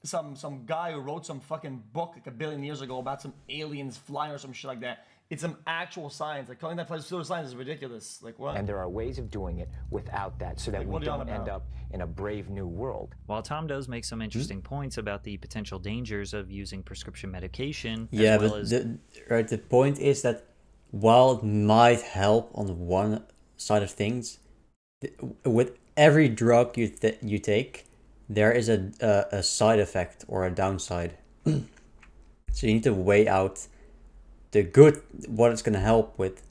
some guy who wrote some fucking book like 1 billion years ago about some aliens flying or some shit like that. It's some actual science. Like, calling that pseudoscience is ridiculous. Like, what? And there are ways of doing it without that, so that we don't end up in a brave new world. While Tom does make some interesting points about the potential dangers of using prescription medication, yeah, but the point is that while it might help on one side of things, with every drug you take, there is a side effect or a downside. So you need to weigh out the good, what it's going to help with,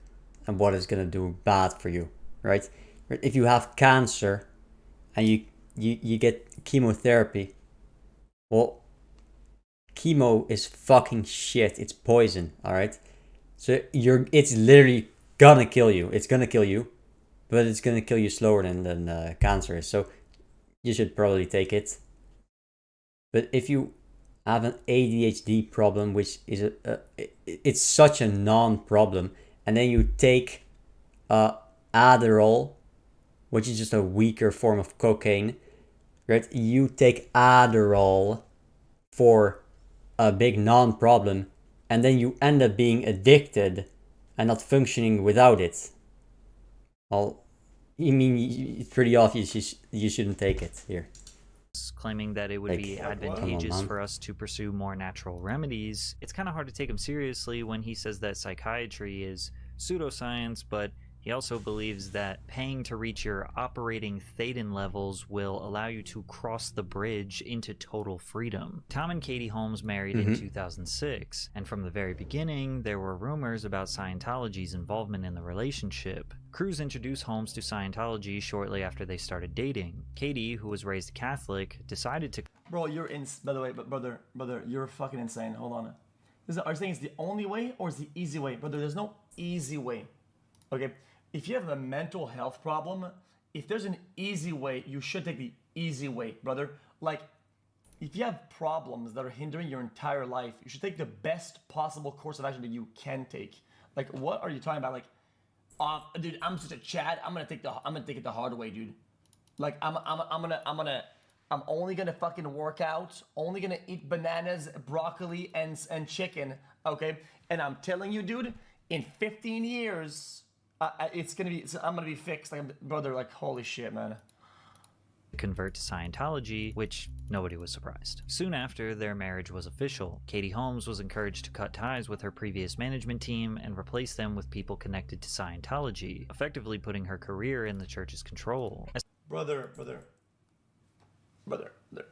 and what it's going to do bad for you, right? If you have cancer and you get chemotherapy, well, chemo is fucking shit. It's poison, all right? So it's literally gonna kill you. It's gonna kill you, but it's gonna kill you slower than cancer is. So you should probably take it. But if you have an ADHD problem, which is it's such a non-problem, and then you take Adderall, which is just a weaker form of cocaine, right? You take Adderall for a big non-problem, and then you end up being addicted and not functioning without it. Well, I mean, it's pretty obvious you shouldn't take it here. Claiming that it would be advantageous for us to pursue more natural remedies. It's kind of hard to take him seriously when he says that psychiatry is pseudoscience, but he also believes that paying to reach your operating Thetan levels will allow you to cross the bridge into total freedom. Tom and Katie Holmes married in 2006, and from the very beginning, there were rumors about Scientology's involvement in the relationship. Cruise introduced Holmes to Scientology shortly after they started dating. Katie, who was raised Catholic, decided to... Bro, by the way, brother, you're fucking insane. Hold on. Are you saying it's the only way or is the easy way? Brother, there's no easy way. Okay? If you have a mental health problem, if there's an easy way, you should take the easy way, brother. Like, if you have problems that are hindering your entire life, you should take the best possible course of action that you can take. Like, what are you talking about? Like, dude, I'm such a Chad. I'm gonna take it the hard way, dude. Like, I'm only gonna fucking work out. Only gonna eat bananas, broccoli, and chicken. Okay, and I'm telling you, dude, in 15 years, I'm gonna be fixed. Like, brother, like, holy shit, man. Convert to Scientology, which nobody was surprised. Soon after their marriage was official, Katie Holmes was encouraged to cut ties with her previous management team and replace them with people connected to Scientology, effectively putting her career in the church's control. Brother,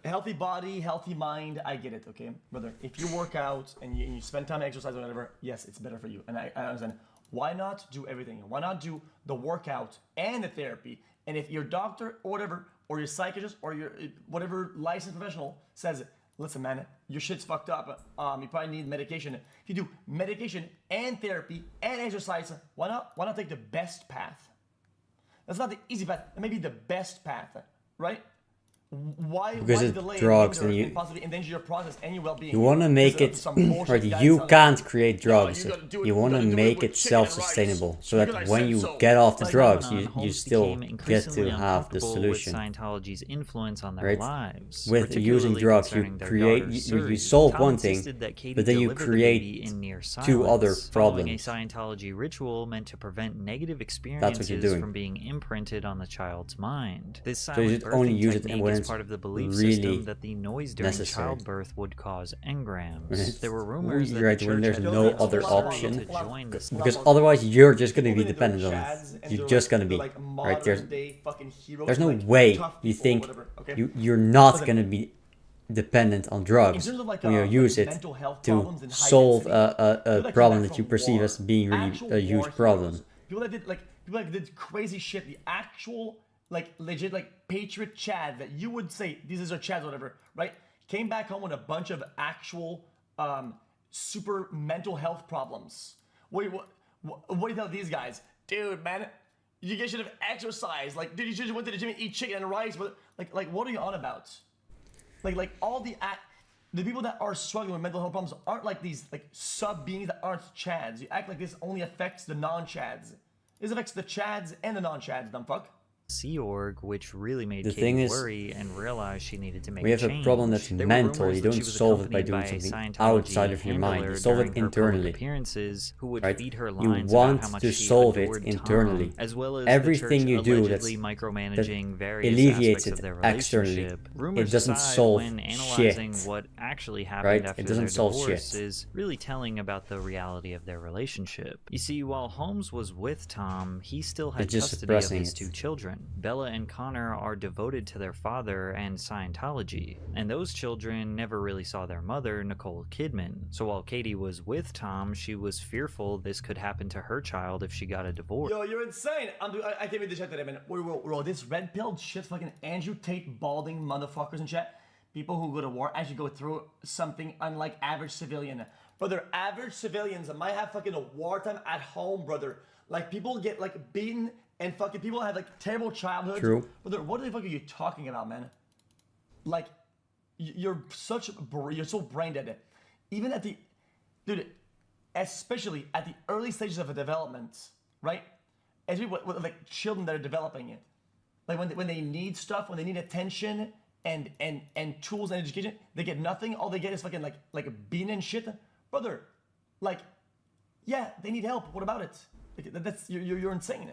healthy body, healthy mind, I get it, okay? Brother, if you work out and you spend time exercising or whatever, yes, it's better for you. And I understand. Why not do everything? Why not do the workout and the therapy? And if your doctor or whatever, or your psychiatrist or your whatever licensed professional says, listen, man, your shit's fucked up. You probably need medication. If you do medication and therapy and exercise, why not take the best path? That's not the easy path. It may be the best path, right? Why delay drugs and you possibly endanger your process and your well-being? You want to make it, or you can't create drugs. You want to make it self-sustainable, so that when you get off the drugs, you still get to have the solution. With Scientology's influence on their right? lives. With using drugs, you solve one thing, but then you create two other problems. A Scientology ritual meant to prevent negative experiences from being imprinted on the child's mind. This silent birthing technique is part of the belief system that the noise during childbirth would cause engrams. There were rumors that the when church there's had no other option, because otherwise you're just going to be dependent on it. You're just going to be, right? There's no way you think you're not going to be dependent on drugs when you use it to solve a problem that you perceive as being really a huge problem. People that did crazy shit, the actual legit patriot Chad that you would say these are Chads or whatever, right? Came back home with a bunch of actual super mental health problems. What do you tell these guys? Dude, man, you guys should have exercised. Like, dude, you should have went to the gym and eat chicken and rice. But like what are you on about? Like all the people that are struggling with mental health problems aren't like these sub beings that aren't Chads. You act like this only affects the non-Chads. This affects the Chads and the non-Chads, dumb fuck. Sea Org, which really made Katie worry and realize she needed to make we have a problem that's mental. You don't solve it by doing something outside of your mind. You solve it internally. Who would right? feed her You lines want about how much to she solve it adored internally. Tom, as well as everything the you do that micromanaging various alleviates aspects it of their externally. Rumors it doesn't aside, solve when analyzing shit. what actually happened right? after It doesn't their solve divorce shit. is really telling about the reality of their relationship. You see, while Holmes was with Tom, he still had custody of his two children. Bella and Connor are devoted to their father and Scientology, and those children never really saw their mother, Nicole Kidman. So while Katie was with Tom, she was fearful this could happen to her child if she got a divorce. Yo, you're insane! I can't read the chat today, man. Bro, this red-pilled shit, fucking Andrew Tate balding motherfuckers in chat. People who go to war actually go through something unlike average civilian. Brother, average civilians might have fucking a wartime at home, brother. Like, people get beaten. And fucking people have terrible childhoods. True. But what the fuck are you talking about, man? Like, you're so brain dead. Even at dude, especially at the early stages of a development, right? As with children that are developing it, when they need stuff, when they need attention and tools and education, they get nothing. All they get is fucking like bean and shit, brother. Yeah, they need help. What about it? That's you're insane.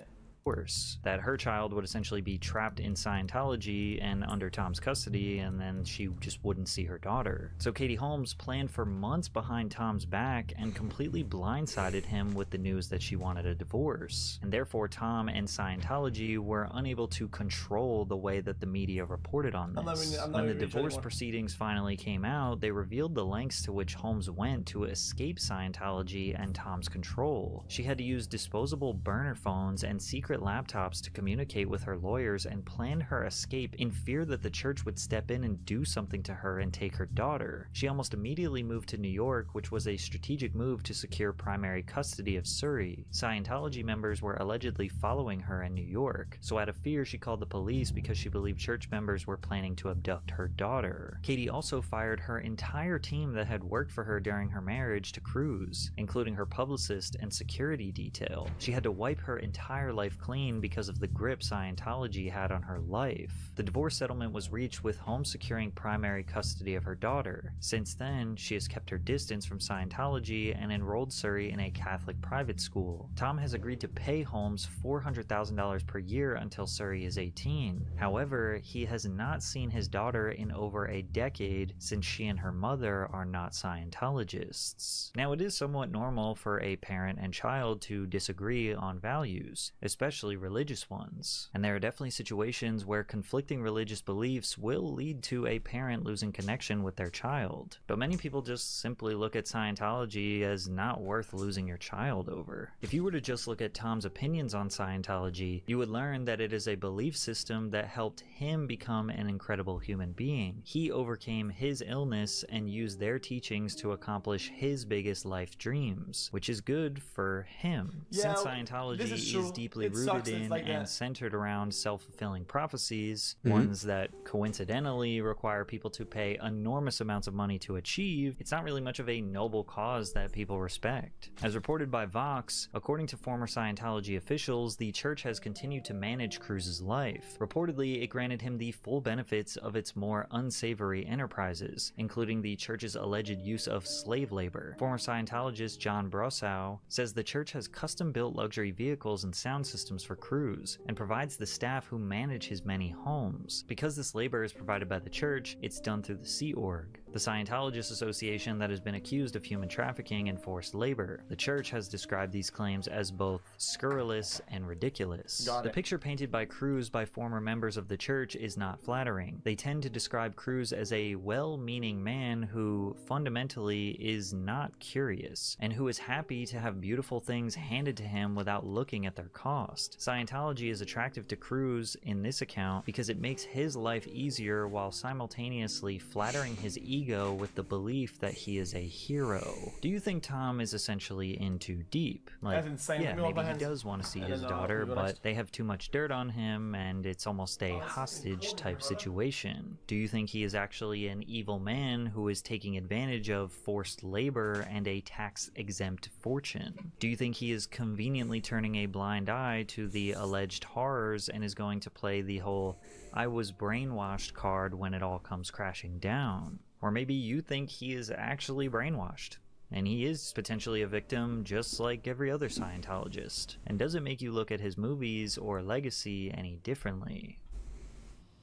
That her child would essentially be trapped in Scientology and under Tom's custody, and then she just wouldn't see her daughter. So Katie Holmes planned for months behind Tom's back and completely blindsided him with the news that she wanted a divorce. And therefore Tom and Scientology were unable to control the way that the media reported on this. When the divorce proceedings finally came out, they revealed the lengths to which Holmes went to escape Scientology and Tom's control. She had to use disposable burner phones and secret private laptops to communicate with her lawyers and planned her escape in fear that the church would step in and do something to her and take her daughter. She almost immediately moved to New York, which was a strategic move to secure primary custody of Surrey. Scientology members were allegedly following her in New York, so out of fear she called the police because she believed church members were planning to abduct her daughter. Katie also fired her entire team that had worked for her during her marriage to Cruz, including her publicist and security detail. She had to wipe her entire life clean because of the grip Scientology had on her life. The divorce settlement was reached with Holmes securing primary custody of her daughter. Since then, she has kept her distance from Scientology and enrolled Surrey in a Catholic private school. Tom has agreed to pay Holmes $400,000 per year until Surrey is 18. However, he has not seen his daughter in over a decade since she and her mother are not Scientologists. Now, it is somewhat normal for a parent and child to disagree on values, especially religious ones. And there are definitely situations where conflicting religious beliefs will lead to a parent losing connection with their child. But many people just simply look at Scientology as not worth losing your child over. If you were to just look at Tom's opinions on Scientology, you would learn that it is a belief system that helped him become an incredible human being. He overcame his illness and used their teachings to accomplish his biggest life dreams, which is good for him. Yeah, Since Scientology is deeply rooted in and centered around self-fulfilling prophecies, ones that coincidentally require people to pay enormous amounts of money to achieve, it's not really much of a noble cause that people respect. As reported by Vox, according to former Scientology officials, the church has continued to manage Cruz's life. Reportedly, it granted him the full benefits of its more unsavory enterprises, including the church's alleged use of slave labor. Former Scientologist John Brossow says the church has custom-built luxury vehicles and sound systems for Cruz, and provides the staff who manage his many homes. Because this labor is provided by the church, it's done through the Sea Org, the Scientologist association that has been accused of human trafficking and forced labor. The church has described these claims as both scurrilous and ridiculous. The picture painted by Cruz by former members of the church is not flattering. They tend to describe Cruz as a well-meaning man who fundamentally is not curious, and who is happy to have beautiful things handed to him without looking at their cost. Scientology is attractive to Cruz in this account because it makes his life easier while simultaneously flattering his ego with the belief that he is a hero. Do you think Tom is essentially in too deep? Like, yeah, maybe he does want to see his daughter, but they have too much dirt on him and it's almost a hostage type situation. Do you think he is actually an evil man who is taking advantage of forced labor and a tax-exempt fortune? Do you think he is conveniently turning a blind eye to the alleged horrors and is going to play the whole "I was brainwashed" card when it all comes crashing down? Or maybe you think he is actually brainwashed, and he is potentially a victim just like every other Scientologist. And does it make you look at his movies or legacy any differently?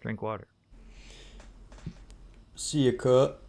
Drink water. See you, cut.